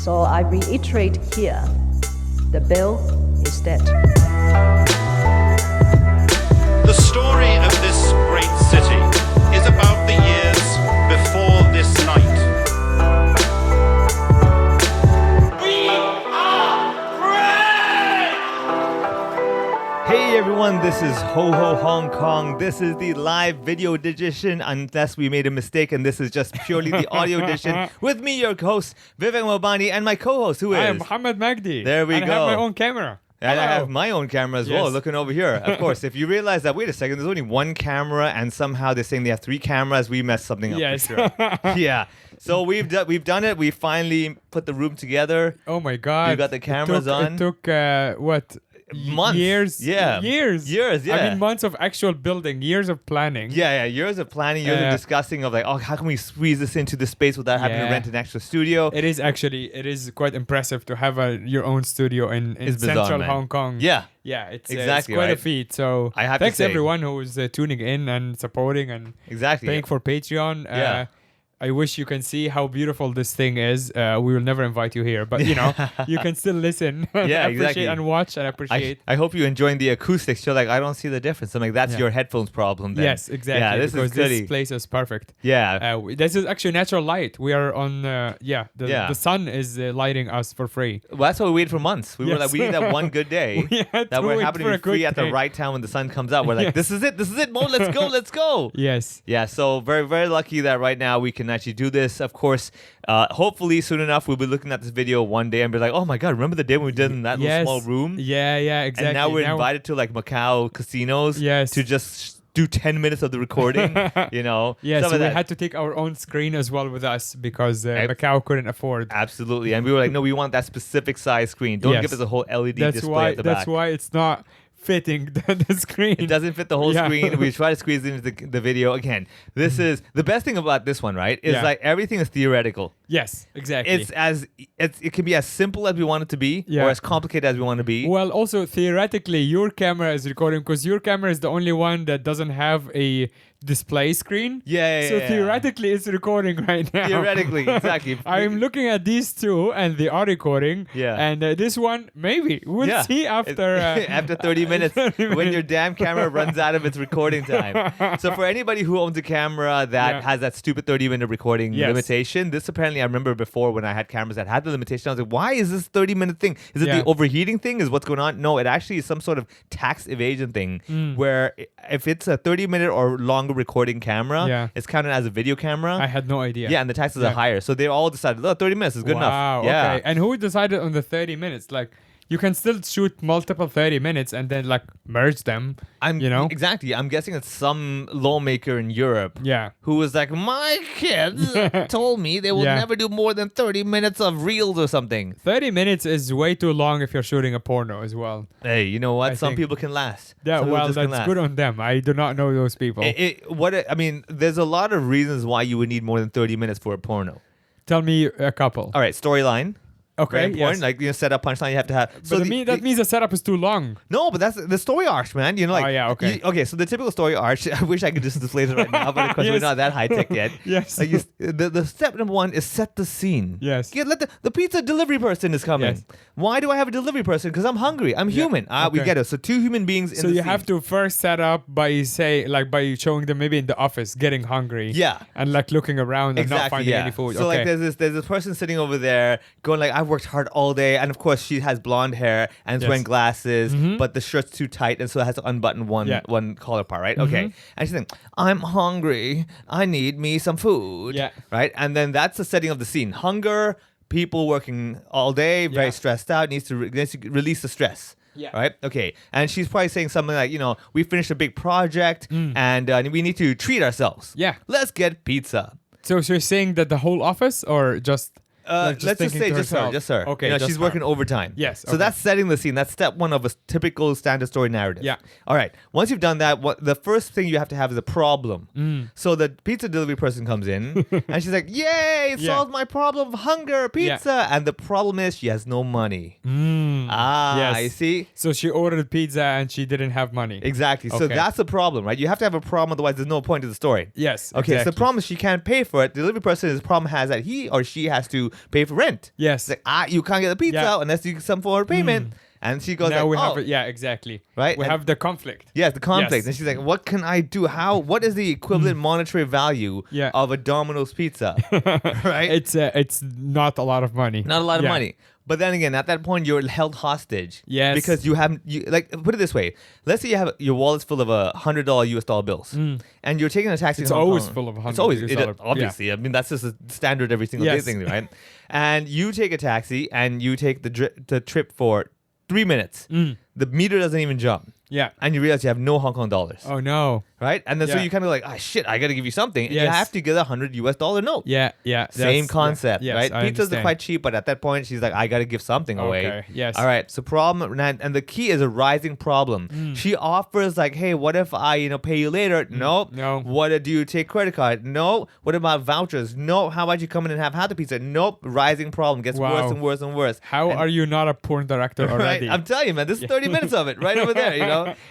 So I reiterate here, the bill is dead. The story of this great city is about the years before this night. We are free! Hey everyone, this is Ho Ho Hong Kong. This is the live video edition, unless we made a mistake, and this is just purely the audio edition. With me, your host, Vivek Mahbubani, and my co-host, who is? I am Mohammed Magdi. There we and go. I have my own camera. And I Hello. have my own camera as well, Yes. looking over here. Of course, if you realize that, wait a second, there's only one camera, and somehow they're saying they have three cameras, we messed something up Yes. for sure. Yeah. So we've done it. We finally put the room together. Oh my God. You got the cameras on? It took, what? Months. Years. Yeah. Years. Years, yeah. I mean, months of actual building, years of planning. Yeah, years of planning, years of discussing of like, oh, how can we squeeze this into the space without having to Yeah. rent an extra studio? It is quite impressive to have your own studio in It's bizarre, central man. Hong Kong. Yeah. Yeah, it's Exactly, quite a right? feet. So I have to thanks say. everyone who's tuning in and supporting and Exactly. paying for Patreon. Yeah. I wish you can see how beautiful this thing is. We will never invite you here, but you know, you can still listen, and Yeah, appreciate exactly. and watch and appreciate. I hope you're enjoying the acoustics. You're like, I don't see the difference. I'm like, that's Yeah. your headphones problem then. Yes, exactly. Yeah, this because is goody. this place is perfect. Yeah. This is actually natural light. We are on. The sun is lighting us for free. Well, that's why we waited for months. We were Yes. like, we need that one good day We had that to we're wait happening for to a be free good at the day. right time when the sun comes out. We're like, Yes. this is it, Mo, let's go. Yes. Yeah, so very, very lucky that right now we can actually do this. Of course, hopefully soon enough we'll be looking at this video one day and be like, oh my God, remember the day when we did in that Yes. little small room? Yeah, exactly. And now we're invited to like Macau casinos Yes. to just do 10 minutes of the recording, you know? Yes, Some so of we that. had to take our own screen as well with us because Ab- Macau couldn't afford. Absolutely. And we were like, no, we want that specific size screen. Don't Yes. give us a whole LED That's display why. at the That's back. why it's not fitting the screen. It doesn't fit the whole Yeah. screen. We try to squeeze it into the video. Again, this is the best thing about this one, right? Is Yeah. like everything is theoretical. Yes, exactly. It can be as simple as we want it to be, Yeah. or as complicated as we want it to be. Well, also theoretically, your camera is recording because your camera is the only one that doesn't have a display screen. Yeah, So theoretically, it's recording right now. Theoretically, exactly. I'm looking at these two, and they are recording. Yeah. And this one, maybe we'll Yeah. see after after 30 minutes 30 when your damn camera runs out of its recording time. So for anybody who owns a camera that Yeah. has that stupid 30-minute recording Yes. limitation, this apparently I remember before when I had cameras that had the limitation, I was like, why is this 30-minute thing? Is it Yeah. the overheating thing? Is what's going on? No, it actually is some sort of tax evasion thing where if it's a 30-minute or longer recording camera, Yeah. it's counted as a video camera. I had no idea. Yeah, and the taxes Yeah. are higher. So they all decided, oh, 30 minutes is good Wow, enough. Yeah. okay. And who decided on the 30 minutes? Like, you can still shoot multiple 30 minutes and then, like, merge them, you know? Exactly. I'm guessing it's some lawmaker in Europe Yeah. who was like, my kids told me they will Yeah. never do more than 30 minutes of reels or something. 30 minutes is way too long if you're shooting a porno as well. Hey, you know what? I Some think- people can last. Yeah, Some people well, just can that's last. good on them. I do not know those people. I mean, there's a lot of reasons why you would need more than 30 minutes for a porno. Tell me a couple. All right, storyline. Okay, Very important. yes. Like, set up, punchline, you have to have. But that means the setup is too long. No, but that's the story arc, man. You know, like, Oh, yeah, okay. Okay, so the typical story arc, I wish I could just display it right now, but of course we're Yes. not that high tech yet. Yes. Like the step number one is set the scene. Yes. Yeah, let the pizza delivery person is coming. Yes. Why do I have a delivery person? Because I'm hungry. I'm human. We okay. get it. So two human beings in So the you scene. have to first set up by showing them maybe in the office getting hungry. Yeah. And like looking around and not Exactly, finding yeah. any food. So okay. like there's this person sitting over there going like, I've worked hard all day, and of course she has blonde hair and is Yes. wearing glasses, but the shirt's too tight, and so it has to unbutton Yeah. one collar part, right? Okay. And she's like, I'm hungry. I need me some food. Yeah. Right? And then that's the setting of the scene. Hunger, people working all day, very Yeah. stressed out, needs to release the stress. Yeah. Right? Okay. And she's probably saying something like, we finished a big project and we need to treat ourselves. Yeah. Let's get pizza. So you're saying that the whole office or just Let's just thinking say to just herself? her, just her. Okay, You know, just she's her. working overtime. Yes, So okay. that's setting the scene. That's step one of a typical standard story narrative. Yeah. All right. Once you've done that, the first thing you have to have is a problem. So the pizza delivery person comes in and she's like, "Yay! It Yeah. solved my problem of hunger, pizza." And the problem is she has no money. Ah, I Yes. see. So she ordered pizza and she didn't have money. Exactly. So Okay. that's the problem, right? You have to have a problem, otherwise there's no point to the story. Yes. Okay, so the exactly. problem is she can't pay for it. The delivery person, his problem has that he or she has to pay for rent. Yes. It's like, you can't get the pizza Yeah. out unless you get some form of payment. And she goes now like, we oh. have it. Yeah, exactly. Right? We And- have the conflict. Yes, the conflict. Yes. And she's like, what can I do? What is the equivalent monetary value Yeah. of a Domino's pizza? Right? It's not a lot of money. Not a lot of Yeah. money. But then again, at that point, you're held hostage. Yes. Because you haven't, like, put it this way. Let's say you have your wallet's full of $100 US dollar bills. And you're taking a taxi. It's in Hong always Kong. full of $100 It's always, US dollar. obviously. I mean, that's just a standard every single day Yes. thing, right? And you take a taxi and you take the trip for 3 minutes. The meter doesn't even jump. Yeah. And you realize you have no Hong Kong dollars. Oh no. Right? And then so Yeah. you kind of like, shit, I got to give you something. And you Yes. have to get $100 US dollar note. Yeah. Yeah. Same that's- concept, yeah, right? yes, I Pizzas are understand. quite cheap, but at that point, she's like, I got to give something away. Okay, yes. All right. So problem, and the key is a rising problem. She offers like, hey, what if I, pay you later? No. no. What do you take credit card? No. What about vouchers? No. How about you come in and have half the pizza? Nope. Rising problem gets Wow. worse and worse and worse. How are you not a porn director Right? already? I'm telling you, man, this is 30 minutes of it right over there,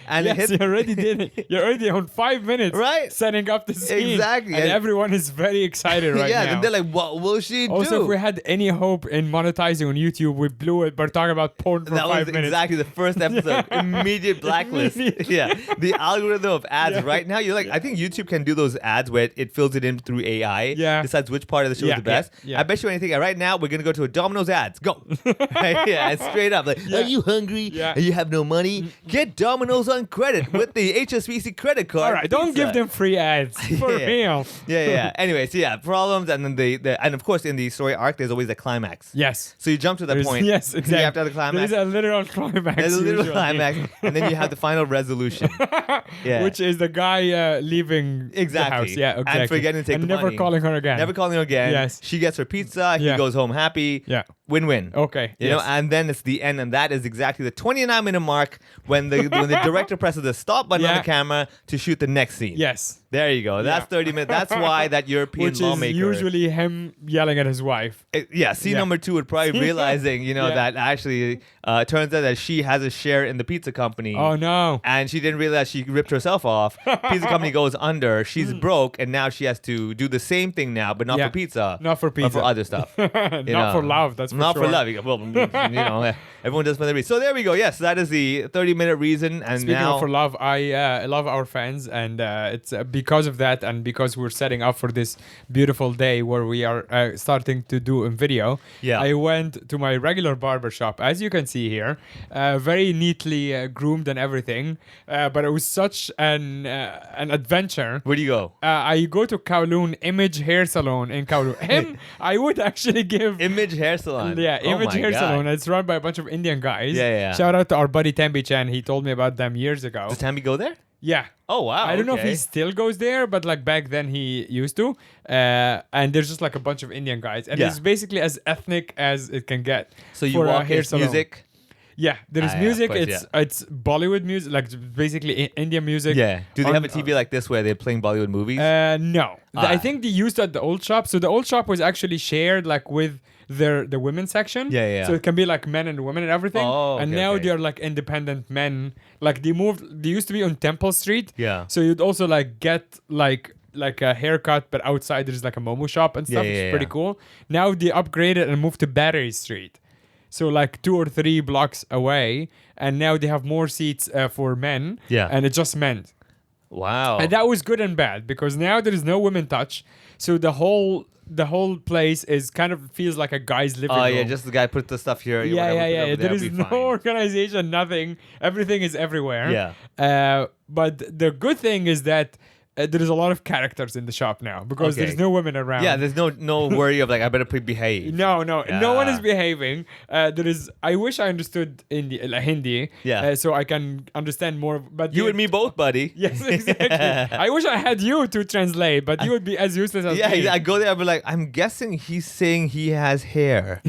And yes, it hits you already did it. You're already on 5 minutes, Right. setting up the scene. Exactly. And And- everyone is very excited right yeah, now. and they're like, what will she do? Also, if we had any hope in monetizing on YouTube, we blew it. We're talking about porn for That 5 was minutes. exactly the first episode. Immediate blacklist. Immediately. Yeah. The algorithm of ads Yeah. right now, you're like, I think YouTube can do those ads where it fills it in through AI. Yeah. Decides which part of the show Yeah, is the best. yeah, yeah. I bet you anything. Right now, we're going to go to a Domino's ads. Go. Right? Yeah. And straight up. Like, Yeah. are you hungry? Yeah. And you have no money? Get Domino's on credit with the HSBC credit card. All right, don't pizza. give them free ads. For Yeah. real. Yeah. Anyway, so yeah, problems. And then and of course, in the story arc, there's always a climax. Yes. So you jump to that There's- point. Yes, exactly. You have to have the climax. There's a literal climax. There's a little usually. climax, and then you have the final resolution. Yeah. Which is the guy leaving Exactly. the house. Yeah, And exactly. forgetting to take and the never money. calling her again. Never calling her again. Yes. She gets her pizza. He Yeah. goes home happy. Yeah. Win-win. Okay. You know, and then it's the end, and that is exactly the 29-minute mark when the director presses the stop button on Yeah. the camera to shoot the next scene. Yes. There you go. That's Yeah. 30 minutes. That's why that European Which is lawmaker. usually him yelling at his wife. Scene Yeah. number 2 would probably realizing, Yeah. that actually turns out that she has a share in the pizza company. Oh no. And she didn't realize she ripped herself off. Pizza company goes under. She's broke, and now she has to do the same thing now, but not Yeah. for pizza. Not for But pizza. for other stuff. Not for love, that's for not sure. for love. Well, everyone does for the reason. So there we go. Yes, that is the 30-minute reason. And Speaking now, of for love, I love our fans, and it's because of that, and because we're setting up for this beautiful day where we are starting to do a video. Yeah. I went to my regular barber shop, as you can see here, very neatly groomed and everything. But it was such an adventure. where do you go? I go to Kowloon Image Hair Salon in Kowloon. Him, I would actually give. Image Hair Salon. Yeah, Oh Image my Hair God. Salon. It's run by a bunch of Indian guys. Yeah. Shout out to our buddy Tembi Chan. He told me about them years ago. Does Tammy go there? Yeah. Oh, wow. I don't know if okay. he still goes there, but like back then he used to. And there's just like a bunch of Indian guys. And Yeah. it's basically as ethnic as it can get. So you for a walk hair in salon. music. Yeah, there is Ah, yeah, of music. course, It's Bollywood music, like basically Indian music. Yeah. Do they On- have a TV like this where they're playing Bollywood movies? No. I Ah. think they used it at the old shop. So the old shop was actually shared like with the women's section. Yeah. So it can be like men and women and everything. Oh, and okay, now okay. they're like independent men. Like they used to be on Temple Street. Yeah. So you'd also like get like a haircut, but outside there's like a Momo shop and stuff. Yeah, It's yeah, pretty yeah. cool. Now they upgraded and moved to Battery Street. So like 2 or 3 blocks away. And now they have more seats for men. Yeah. And it's just men. Wow. And that was good and bad because now there is no women touch. So the whole place is kind of feels like a guy's living room. Oh, yeah. Just the guy put the stuff here. yeah. whatever, put it over There it'll is be no fine. organization, nothing. Everything is everywhere. Yeah. But the good thing is that there is a lot of characters in the shop now because Okay. there's no women around. Yeah, there's no worry of like, I better behave. No one is Yeah. behaving. There is. I wish I understood Hindi. Yeah. So I can understand more. But You and me both, buddy. Yes, exactly. I wish I had you to translate, but you would be as useless as me. Yeah, I go there, I'll be like, I'm guessing he's saying he has hair.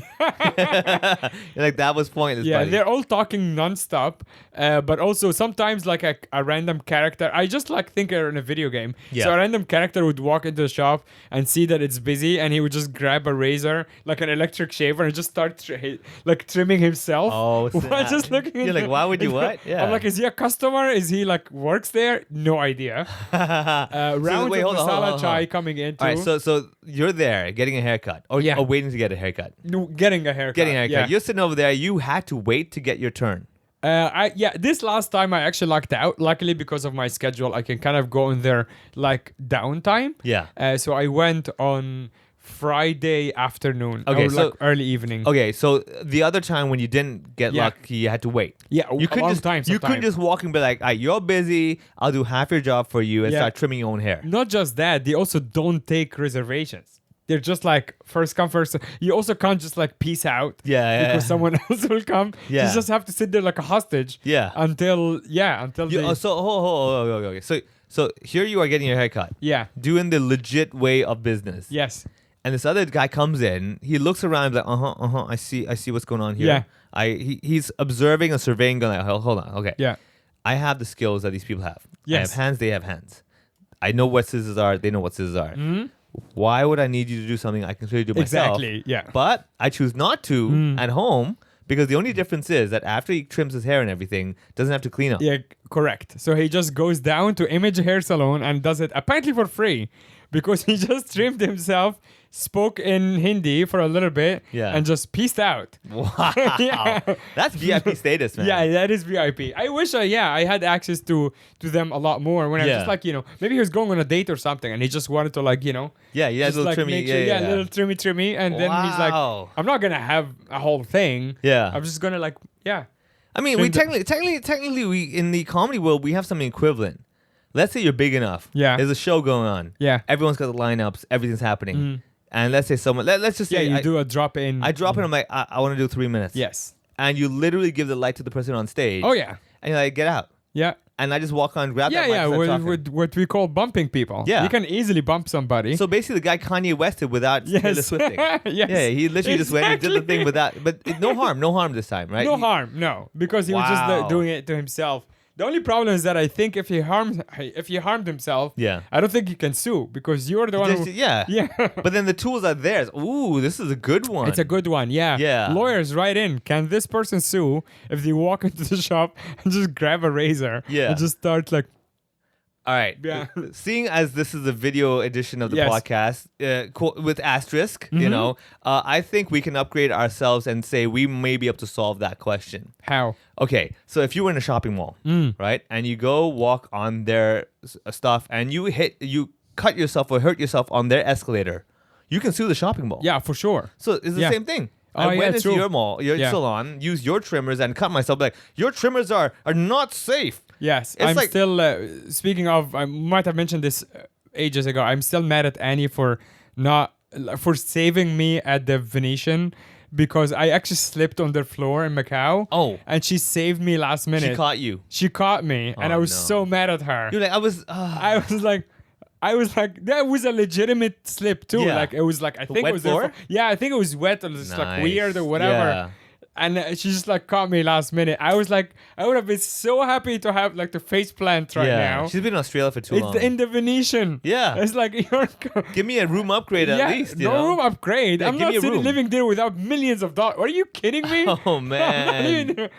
Like, that was pointless, Yeah, buddy. they're all talking nonstop, but also sometimes like a random character. I just like think they're in a video game. Yeah. So a random character would walk into the shop and see that it's busy, and he would just grab a razor, like an electric shaver, and just start like trimming himself. Oh, while snap. just looking. You're like, why would you what? Yeah. I'm like, is he a customer? Is he like works there? No idea. Rounds wait, of hold on, masala hold on. chai coming in too. All right, so you're there getting a haircut, or Yeah. waiting to get a haircut. No, getting a haircut. Getting a haircut. Yeah. You're sitting over there. You had to wait to get your turn. This last time I actually lucked out. Luckily, because of my schedule, I can kind of go in there like downtime. Yeah. So I went on Friday afternoon. Okay, or so- like early evening. Okay, so the other time when you didn't get Yeah. lucky, you had to wait. Yeah, You a couldn't long just time. you couldn't just walk and be like, you're busy. I'll do half your job for you and Yeah. start trimming your own hair. Not just that, they also don't take reservations. They're just like first come first. You also can't just like peace out. Yeah, Because someone else will come. Yeah. You just have to sit there like a hostage. Yeah. Until You, they. okay. So here you are getting your haircut, Yeah. doing the legit way of business. Yes. And this other guy comes in. He looks around like, I see what's going on here. Yeah. He's observing and surveying. Going like, hold on, okay. Yeah. I have the skills that these people have. I Yes. have hands. They have hands. I know what scissors are. They know what scissors are. Why would I need you to do something I can clearly do myself? Exactly. Yeah. But I choose not to at home because the only difference is that after he trims his hair and everything, doesn't have to clean up. Yeah, correct. So he just goes down to Image Hair Salon and does it apparently for free because he just trimmed himself, spoke in Hindi for a little bit, Yeah. and just peaced out. Wow. Yeah. That's VIP status, man. Yeah, that is VIP. I wish I had access to them a lot more when I Yeah. just like, maybe he was going on a date or something and he just wanted to like, Yeah, you had just a little like trimmy. make sure, Yeah. little trimmy, and then he's like, Wow. I'm not gonna have a whole thing. Yeah. I'm just gonna like, yeah. I mean, we Trim technically we in the comedy world we have something equivalent. Let's say you're big enough. Yeah. There's a show going on. Yeah. Everyone's got the lineups. Everything's happening. And let's say someone. Let's just Yeah, say you do a drop in. I drop in. I'm like, I want to do 3 minutes. Yes. And you literally give the light to the person on stage. Oh yeah. And you're like, get out. Yeah. And I just walk on, grab Yeah, that mic, yeah, and start talking. with what we call bumping people. Yeah. You can easily bump somebody. So basically, the guy Kanye Wested without Taylor Yes. Swifting. Yes. Yeah, he literally just went and did the Exactly. thing without. But no harm this time, right? No harm, no, because he was just Wow. doing it to himself. The only problem is that I think if he harmed himself, Yeah. I don't think he can sue because you're the one Just- who. yeah. Yeah. But then the tools are theirs. Ooh, this is a good one. It's a good one, yeah. Yeah. Lawyers, write in. Can this person sue if they walk into the shop and just grab a razor Yeah. and just start like, All right. Yeah. Seeing as this is a video edition of the Yes. podcast with asterisk, I think we can upgrade ourselves and say we may be able to solve that question. how? Okay, so if you were in a shopping mall, right, and you go walk on their stuff and you cut yourself or hurt yourself on their escalator, you can sue the shopping mall. Yeah, for sure. So it's the Yeah. same thing. Oh, I yeah, went into true. your mall, your Yeah. salon, used your trimmers and cut myself. Like, your trimmers are not safe. Yes, It's I'm like- still. Speaking of, I might have mentioned this ages ago. I'm still mad at Annie for saving me at the Venetian because I actually slipped on the floor in Macau. Oh. and she saved me last minute. She caught you. She caught me, and Oh, I was no. so mad at her. You're like, I was like, that was a legitimate slip too. Yeah. Like it was like I think wet it was floor? I think it was wet or just like Nice. weird or whatever. Yeah. And she just like caught me last minute. I was like, I would have been so happy to have like the face plant right now. She's been in Australia for too long. It's in the Venetian. Yeah. It's like you're. Give me a room upgrade at least. You no know? room upgrade. Yeah, I'm give not me a room. living there without millions of dollars. Are you kidding me? Oh I'm not man. even-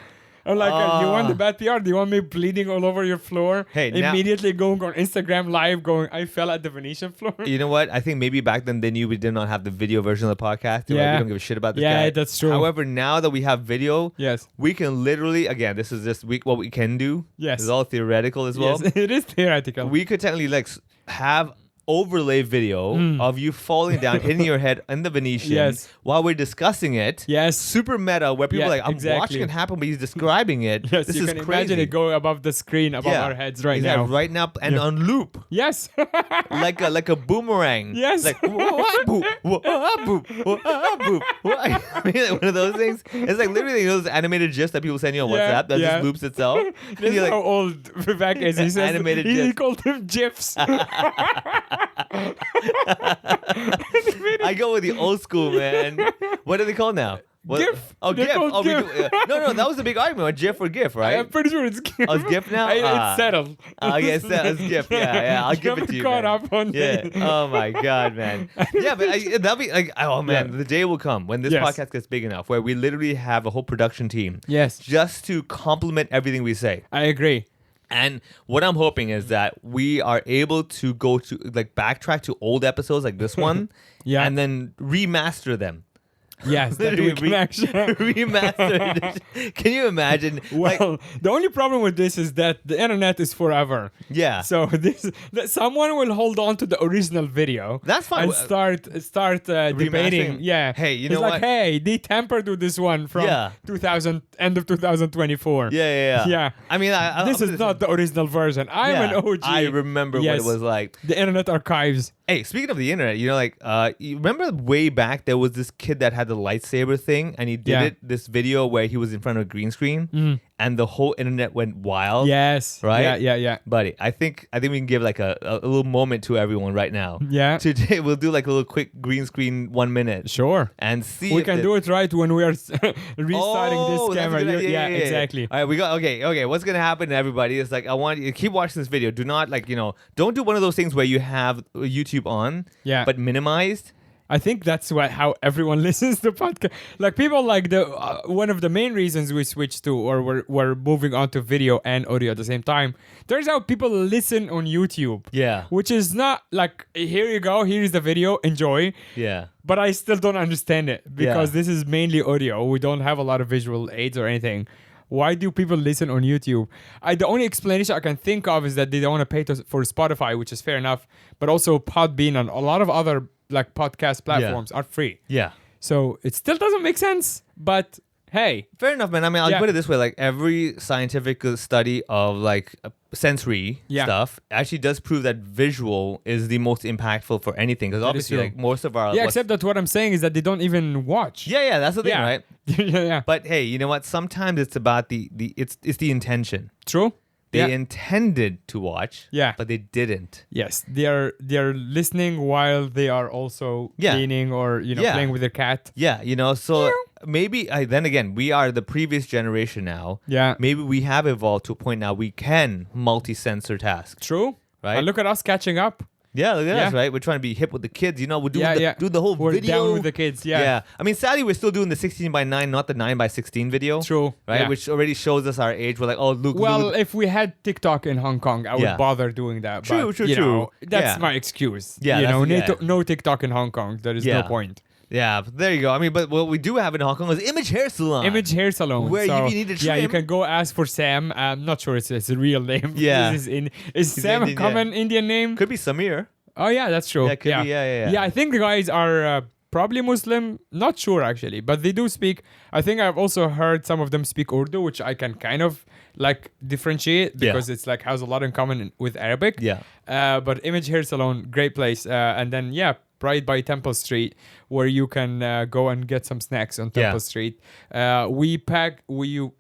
I'm like, do you want the bad PR? Do you want me bleeding all over your floor? Hey, now- immediately going on Instagram live, going, I fell at the Venetian floor. You know what? I think maybe back then they knew we did not have the video version of the podcast. They were like, Yeah. we don't give a shit about this Yeah, guy. that's true. However, now that we have video, Yes. we can literally, again, this is just what we can do. Yes. It's all theoretical as well. Yes, it is theoretical. We could technically have overlay video of you falling down, hitting your head in the Venetian Yes. while we're discussing it. Yes. Super meta where people Yeah, are like, I'm exactly. watching it happen, but he's describing it. Yes, this you is can crazy. imagine it going above the screen, above our heads right Yeah, now. right now and on loop. Yes. like a boomerang. Yes. Like boop, boop, boop. I mean, like one of those things. It's like literally those animated gifs that people send you on Yeah, WhatsApp that yeah. just loops itself. And This you're is like, how old Vivek is. He says Animated he GIFs. called them GIFs. I go with the old school, man. What are they called now? What? GIF. Oh, They're GIF. called Oh, GIF. no, that was the big argument. GIF or GIF, right? I'm pretty sure it's GIF. Oh, it's GIF now? It's settled. Yes, it's GIF. Yeah. I'll give it to you. Caught man. up on Yeah. the- Oh my God, man. Yeah, but that'll be like, oh man, Yeah. the day will come when this Yes. podcast gets big enough where we literally have a whole production team. Yes. Just to complement everything we say. I agree. And what I'm hoping is that we are able to go to like backtrack to old episodes like this one, Yeah. and then remaster them. Yes, that we can actually. Remastered. Can you imagine? Well, the only problem with this is that the internet is forever. Yeah. So that someone will hold on to the original video. That's fine. And start debating. Yeah. Hey, you it's know like, what? hey, they tampered with this one from Yeah. 2000 end of 2024. Yeah. Yeah. I mean, This is not the original version. I'm an OG. I remember what Yes. it was like. The internet archives. Hey, speaking of the internet, you know, like, you remember way back there was this kid that had the lightsaber thing, and he did Yeah. this video where he was in front of a green screen, and the whole internet went wild. Yes. Right? Yeah. Buddy, I think we can give like a little moment to everyone right now. Yeah. Today we'll do like a little quick green screen 1 minute. Sure. And see We if can do it right when we are restarting Oh, this that's a camera. good idea. Yeah, exactly. All right, we got okay. What's gonna happen to everybody is like I want you to keep watching this video. Do not don't do one of those things where you have YouTube on, Yeah. but minimized. I think that's how everyone listens to podcast. Like people like the one of the main reasons we switched to or we're moving on to video and audio at the same time. Turns out people listen on YouTube. Yeah. Which is not like here you go, here's the video, enjoy. Yeah. But I still don't understand it because Yeah. this is mainly audio. We don't have a lot of visual aids or anything. Why do people listen on YouTube? The only explanation I can think of is that they don't want to pay for Spotify, which is fair enough. But also Podbean and a lot of other like podcast platforms are free. Yeah. So it still doesn't make sense. But hey, Fair enough, man. I mean, I'll Yeah. put it this way: like every scientific study of like sensory Yeah. stuff actually does prove that visual is the most impactful for anything. Because That is obviously, true. like most of our yeah, what's- except that what I'm saying is that they don't even watch. yeah, that's the thing, Yeah. right? yeah. But hey, you know what? Sometimes it's about it's the intention. True. They Yeah. intended to watch, Yeah. but they didn't. Yes, they are listening while they are also Yeah. cleaning or Yeah. playing with their cat. Yeah, so maybe then again, we are the previous generation now. Yeah. Maybe we have evolved to a point now we can multi-sensor task. True. Right? And look at us catching up. Yeah, look at Yeah. us, right? We're trying to be hip with the kids. We're doing Yeah. do the whole We're video. down with the kids. Yeah. I mean, sadly, we're still doing the 16:9, not the 9:16 video. True. Right? Yeah. Which already shows us our age. We're like, oh, look. Well, look. if we had TikTok in Hong Kong, I would Yeah. bother doing that. True, but, true, you know, true. that's Yeah. my excuse. Yeah, You know, that's- yeah. no TikTok in Hong Kong. There is Yeah. no point. Yeah, but there you go. I mean, but what we do have in Hong Kong is Image Hair Salon. Image hair salon. Where so, if you need a Yeah, you trim- can go ask for Sam. I'm not sure it's a real name. Yeah. This is Sam Indian, a common Indian name? Could be Samir. Oh yeah, that's true. Yeah, could be, yeah. Yeah, I think the guys are probably Muslim. Not sure actually, but they do speak. I think I've also heard some of them speak Urdu, which I can kind of like differentiate because it's like has a lot in common with Arabic. Yeah. But Image Hair Salon, great place. And then right by Temple Street, where you can go and get some snacks on Temple Street. We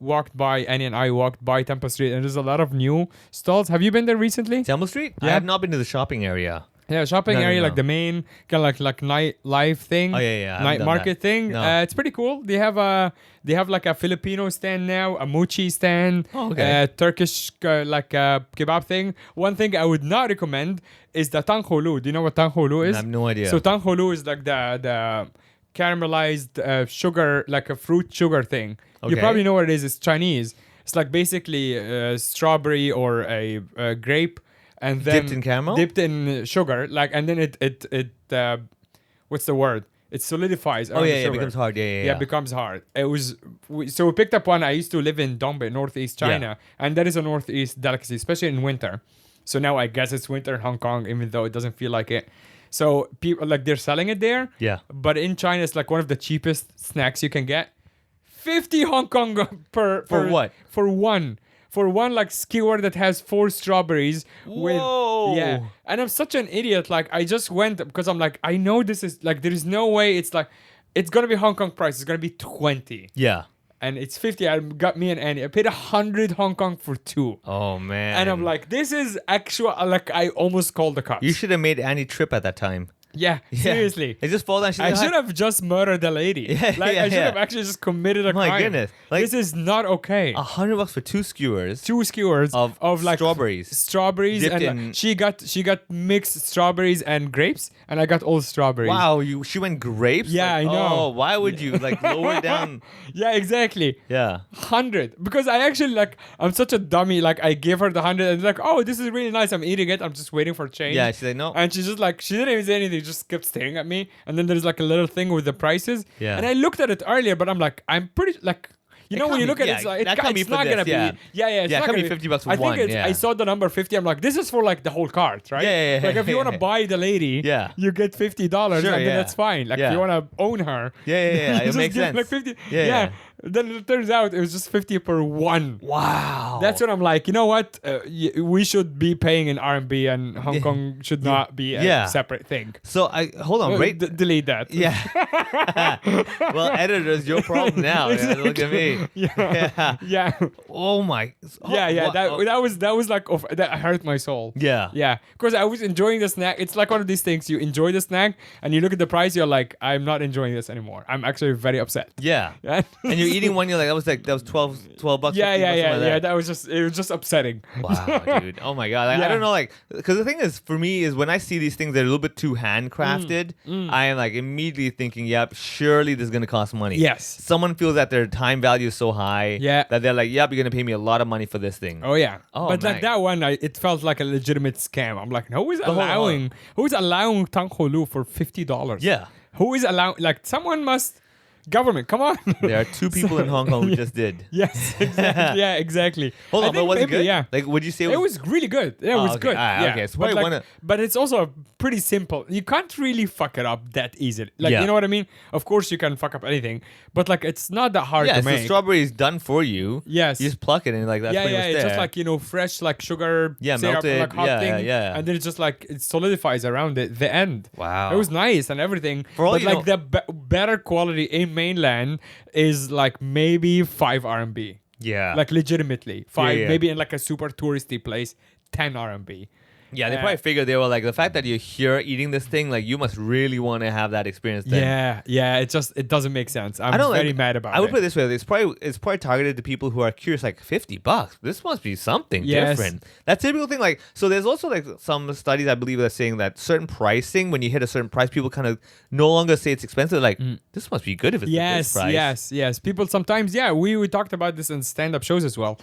walked by, Annie and I walked by Temple Street, and there's a lot of new stalls. Have you been there recently? Temple Street? I Yeah. have not been to the shopping area. Yeah, shopping No, area, no. like the main kind of like night life thing. Oh, yeah. I haven't Night done market that. thing. No. It's pretty cool. They have like a Filipino stand now, a mochi stand, Oh, okay. Turkish like kebab thing. One thing I would not recommend is the tanghulu. Do you know what tanghulu is? I have no idea. So tanghulu is like the caramelized sugar, like a fruit sugar thing. You Okay. probably know what it is. It's Chinese. It's like basically strawberry or a grape. And then Dipped in caramel? dipped in sugar, and then it what's the word? It solidifies. Oh, around the yeah, it sugar. becomes hard. Yeah. Yeah, it becomes hard. So we picked up one. I used to live in Dongbe, northeast China, and that is a northeast delicacy, especially in winter. So now I guess it's winter in Hong Kong, even though it doesn't feel like it. So people they're selling it there. Yeah. But in China, it's like one of the cheapest snacks you can get. 50 Hong Kong per For what? For one. For one like skewer that has 4 strawberries Whoa. and I'm such an idiot. Like I just went because I'm like, I know this is like there is no way it's gonna be Hong Kong price. It's gonna be 20. Yeah. And it's 50. I got me and Annie. I paid 100 Hong Kong for 2. Oh, man. And I'm like, this is actual. Like I almost called the cops. You should have made Annie trip at that time. Yeah, Yeah. seriously. They just fall down. She's I like, should have just murdered the lady. Yeah, Like yeah, I should yeah. have actually just committed a My crime. goodness. Like- this is not okay. $100 for 2 skewers. 2 skewers of like strawberries. Strawberries Dipped and in- she got mixed strawberries and grapes, and I got all strawberries. Wow, she went grapes? Yeah, Like, I know. Oh, why would you like lower down? Yeah, exactly. Yeah. 100 because I actually like I'm such a dummy. Like I gave her the 100 and like, oh, this is really nice. I'm eating it. I'm just waiting for change. Yeah, she's like, no. And she's just like, she didn't even say anything. Just kept staring at me. And then there's like a little thing with the prices. Yeah. And I looked at it earlier, but I'm like, I'm pretty like. You know It when you can't look be- at it, yeah, it's like that can't be it's for not this, gonna yeah. be. Yeah, it's Yeah, it not can't gonna be $50 for I think one, it's, yeah. I saw the number 50. I'm like, this is for like the whole cart, right? Yeah, Like if you want to buy the lady, Yeah. you get $50, Sure, and then yeah. that's fine. Like Yeah. if you want to own her, Yeah. It just makes give sense. like 50. Yeah, yeah. Then it turns out it was just 50 per one. Wow. That's what I'm like. You know what? We should be paying in RMB, and Hong Kong should not be a Yeah. separate thing. So hold on, right? Delete that. Yeah. Well, editors, your problem now. Yeah, look at me. Yeah. Yeah. Oh my. Yeah. What- That was like that hurt my soul. Yeah. Yeah. Because I was enjoying the snack. It's like one of these things. You enjoy the snack, and you look at the price. You're like, I'm not enjoying this anymore. I'm actually very upset. Yeah. Yeah. And you're eating one. You're like that was 12 bucks. Yeah, 15 yeah, bucks, yeah, something yeah. like That was just it was just upsetting. Wow, dude. Oh my god. Like, I Yeah. don't know, like, because the thing is, for me, is when I see these things that are a little bit too handcrafted, I am like immediately thinking, yep, surely this is gonna cost money. Yes. Someone feels that their time value is so high. Yeah. That they're like, yep, you're gonna pay me a lot of money for this thing. Oh yeah. Oh, but like man. that one, it felt like a legitimate scam. I'm like, who is hold on. allowing Tang Ho Lu for $50? Yeah. Who is allowing? Like someone must. Government, come on. There are 2 people in Hong Kong who just did. Yes, exactly. Yeah, exactly. Hold I on, but think was it maybe, good? yeah. Like, would you say It was really good. Yeah, it Oh, was okay. good. Ah, Yeah. okay. So but, probably like, one of- but it's also pretty simple. You can't really fuck it up that easily. Like, Yeah. you know what I mean? Of course, you can fuck up anything, but like, it's not that hard Yeah, to so make. strawberry is done for you. Yes. You just pluck it and like that's yeah, pretty yeah, much it's there. just like, fresh like sugar Yeah, syrup, melted. like hot Yeah, thing, yeah. and then it's just like it solidifies around the end. Wow. It was nice and everything. For all but you like know- the better quality in mainland is like maybe 5 RMB. Yeah. Like legitimately 5, yeah. maybe in like a super touristy place, 10 RMB. Yeah, they probably figured they were like, the fact that you're here eating this thing, like you must really want to have that experience then. Yeah. It doesn't make sense. I'm I don't very like, mad about it. I would put it this way: it's probably targeted to people who are curious. Like $50, this must be something Yes. different. That typical thing. Like, so there's also like some studies I believe that are saying that certain pricing, when you hit a certain price, people kind of no longer say it's expensive. Like, this must be good if it's at this price. Yes. People sometimes, we talked about this in stand-up shows as well.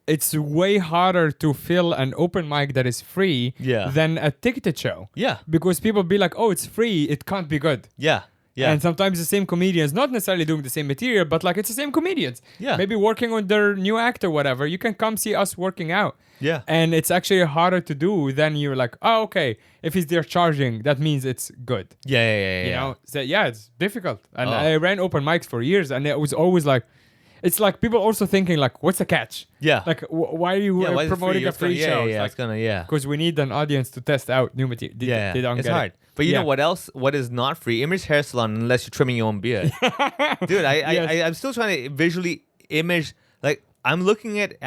It's way harder to fill an open mic that is free Yeah. than a ticketed show. Yeah. Because people be like, oh, it's free, it can't be good. Yeah. Yeah. And sometimes the same comedians, not necessarily doing the same material, but like it's the same comedians. Yeah. Maybe working on their new act or whatever. You can come see us working out. Yeah. And it's actually harder to do than you're like, oh, okay. If he's there charging, that means it's good. Yeah. You know? So yeah, it's difficult. And Oh. I ran open mics for years, and it was always like, it's like people also thinking like, what's the catch? Yeah. Like, why are you Yeah, why is it promoting a It's gonna- free show? Yeah, It's it's gonna, yeah. because we need an audience to test out new material. Yeah, They don't it's get hard. it. But you Yeah. know what else? What is not free? Image hair salon, unless you're trimming your own beard. Dude, I'm still trying to visually image. Like, I'm looking at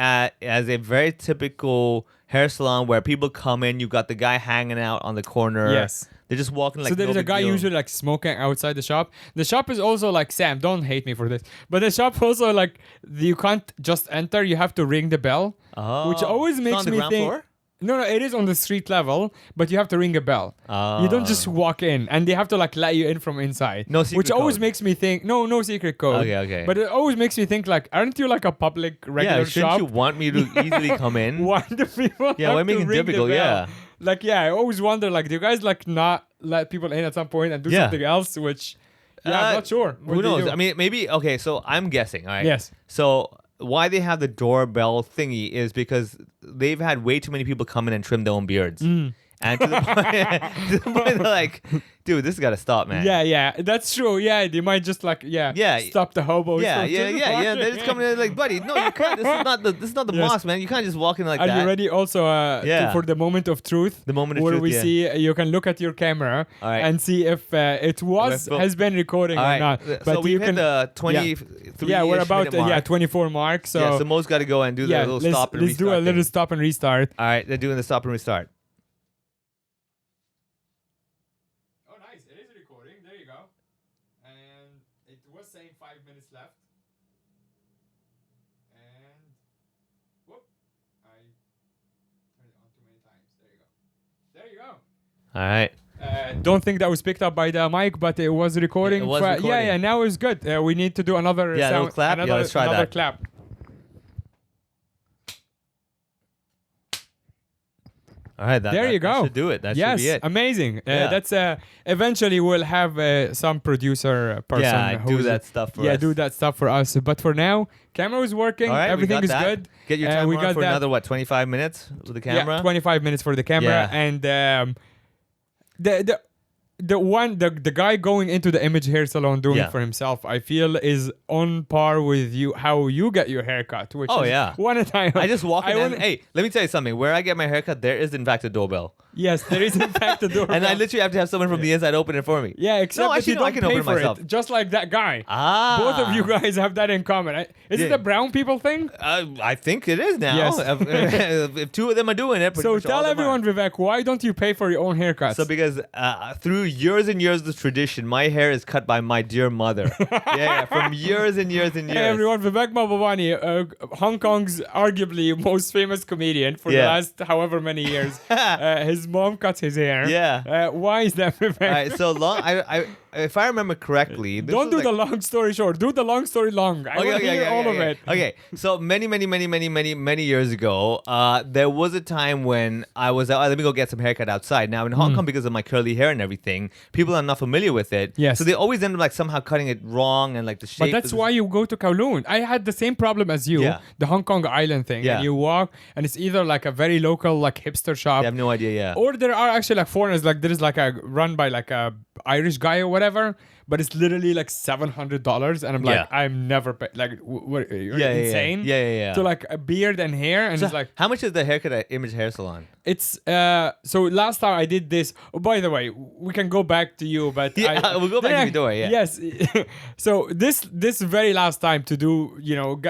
as a very typical hair salon where people come in. You got the guy hanging out on the corner. Yes. They're just walking like. So there's no a big guy deal. usually like smoking outside the shop. The shop is also like, Sam, don't hate me for this, but the shop also like you can't just enter. You have to ring the bell, which Oh. always It's makes on the me ground think. floor? No, it is on the street level, but you have to ring a bell. You don't just Oh. walk in, and they have to like let you in from inside. No secret which always code. makes me think, no secret code. Okay. But it always makes me think like, aren't you like a public regular Yeah, shouldn't shop? you want me to easily come in? Why do people? Yeah, have why to make it ring the difficult? bell? Yeah. Like I always wonder like, do you guys like not let people in at some point and do Yeah. something else? Which I'm not sure. What Who do you knows? do? I mean, maybe. Okay, so I'm guessing. All right. Yes. So why they have the doorbell thingy is because they've had way too many people come in and trim their own beards. And to the point, to the point they're like, dude, this has got to stop, man. Yeah, that's true. Yeah, they might just like Yeah. stop the hobos. Yeah. from just They're just walking. coming in like, buddy, no, you can't. This is not the Yes. mosque, man. You can't just walk in like Are that. you ready also Yeah. for the moment of truth? The moment of where truth, we yeah. see you can look at your camera All right. and see if it Well, has been recording All or right. not. So But we you hit can the 23. yeah, we're about minute mark. 24 mark. So yeah, so Mo's got to go and do the yeah, little let's stop and let's restart. do a little thing. stop and restart. All right, they're doing the stop and restart. Oh, nice. saying 5 minutes left. And whoop, I turned it on too many times. There you go. All right. Don't think that was picked up by the mic, but it was recording. It was recording. Yeah, now it's good. We need to do another Yeah, sound, little clap. another, Let's try another that. clap. All right. There you go. That should do it. That yes, should be it. amazing. Yeah. That's eventually we'll have some producer person. Yeah, do who's- that stuff for us. Yeah, do that stuff for us. But for now, camera is working. All right, Everything we is got that. good. Get your timer we on got for that. another, 25 minutes with the camera? Yeah, 25 minutes for the camera. Yeah. And the guy going into the image hair salon doing Yeah. it for himself, I feel is on par with you how you get your haircut. Which Oh, is yeah. one time. I just walk in and, wouldn't- hey, let me tell you something. Where I get my haircut, there is in fact a doorbell. Yes, there is in fact a door. And I literally have to have someone from the inside open it for me. Yeah, except No, that actually, you no, I don't can pay open it for myself. it, just like that guy. Ah. Both of you guys have that in common. Is it Yeah. the brown people thing? I think it is now. Yes. If two of them are doing it, pretty So much all tell of them are. everyone, Vivek, why don't you pay for your own haircuts? So because through years and years of tradition, my hair is cut by my dear mother. yeah, from years and years and years. Hey everyone, Vivek Mahbubani, Hong Kong's arguably most famous comedian for the Yeah. last however many years. His mom cuts his hair. Yeah. Why is that, Vivek? All right, so long. If I remember correctly, this Don't was do like, the long story short. Do the long story long. I want to hear all of it. Okay, so many years ago, there was a time when I was out. Let me go get some haircut outside. Now in Hong Kong, because of my curly hair and everything, people are not familiar with it. Yes. So they always end up like somehow cutting it wrong and like the shape. But that's is- why you go to Kowloon. I had the same problem as you, Yeah. the Hong Kong Island thing. Yeah. And you walk, and it's either like a very local, like hipster shop, I have no idea. Yeah. or there are actually like foreigners. Like there is like a run by like a Irish guy or whatever, but it's literally like $700, and I'm like, Yeah. I'm never like, what, you're Yeah, yeah, yeah. insane. Yeah. To like a beard and hair, and So it's like how much is the haircut at Image Hair Salon? it's so last time I did this. Oh, by the way, we can go back to you, but Yeah, we'll go back to you, don't worry, yeah. Yes. So this very last time to do,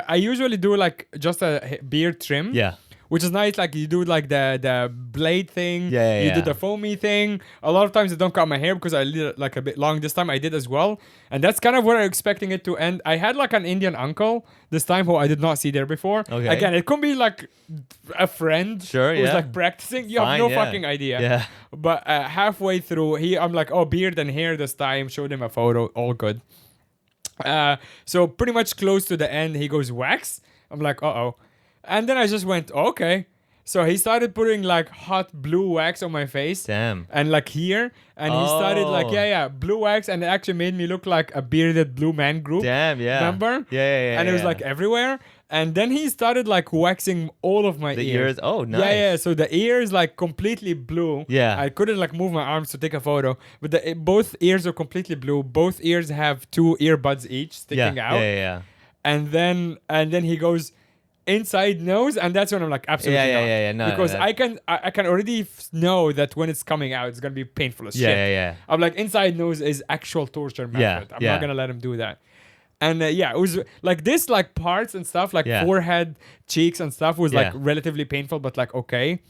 I usually do like just a beard trim. Yeah. Which is nice, like you do like the blade thing, Yeah, you do yeah. the foamy thing. A lot of times I don't cut my hair because I leave it like a bit long. This time I did as well, and that's kind of where I'm expecting it to end. I had like an Indian uncle this time who I did not see there before. Okay. Again, it could be like a friend Sure, who's yeah. like practicing. You have Fine, no yeah. fucking idea. Yeah. But halfway through, I'm like, oh, beard and hair this time. Showed him a photo, all good. So pretty much close to the end, he goes wax. I'm like, uh-oh. And then I just went, okay. So he started putting like hot blue wax on my face. Damn. And like here. And he started like, Oh. blue wax. And it actually made me look like a bearded blue man group. Damn. Yeah. Remember? Yeah. And it was yeah. like everywhere. And then he started like waxing all of my The ears. Oh, nice. Yeah. So the ears like completely blue. Yeah. I couldn't like move my arms to take a photo, but both ears are completely blue. Both ears have 2 earbuds each sticking out. Yeah. And then he goes inside nose, and that's when I'm like, absolutely not. Yeah. No, because no, I can already know that when it's coming out, it's gonna be painful as shit. Yeah. I'm like, inside nose is actual torture method. Yeah, I'm yeah. not gonna let him do that. And it was like this, like parts and stuff, like Yeah. forehead, cheeks, and stuff was like Yeah. relatively painful, but like okay.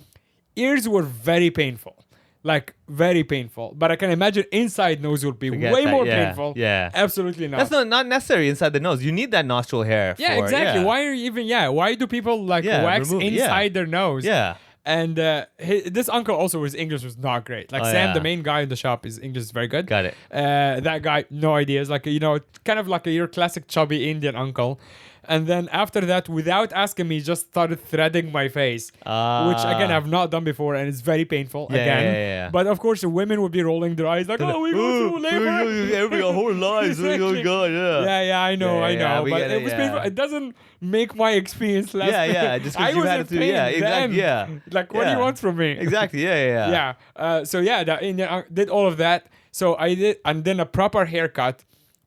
Ears were very painful, like very painful. But I can imagine inside nose would be Forget way that, more yeah, painful. yeah. Absolutely not. That's not necessary inside the nose. You need that nostril hair. Yeah, for, exactly. Yeah. Why are you even? Yeah, why do people like Yeah, wax remove- yeah. inside their nose? Yeah. And this uncle also, his English was not great. Like Oh, Sam, yeah. the main guy in the shop, his English is very good. Got it. That guy, no idea. It's like, kind of like your classic chubby Indian uncle. And then after that, without asking me, just started threading my face, which again I've not done before, and it's very painful. Yeah, again, yeah. But of course, the women would be rolling their eyes like, "Oh, we go through labor." Everybody got whole lives. Oh Exactly. God, yeah. Yeah, I know, Yeah, we but get it it, was yeah. painful. It doesn't make my experience less. Yeah, just 'cause I you was had in to- pain yeah, exactly, then. yeah. Like, what do you Yeah. want from me? Exactly. Yeah. Yeah. The Indian did all of that. So I did, and then a proper haircut,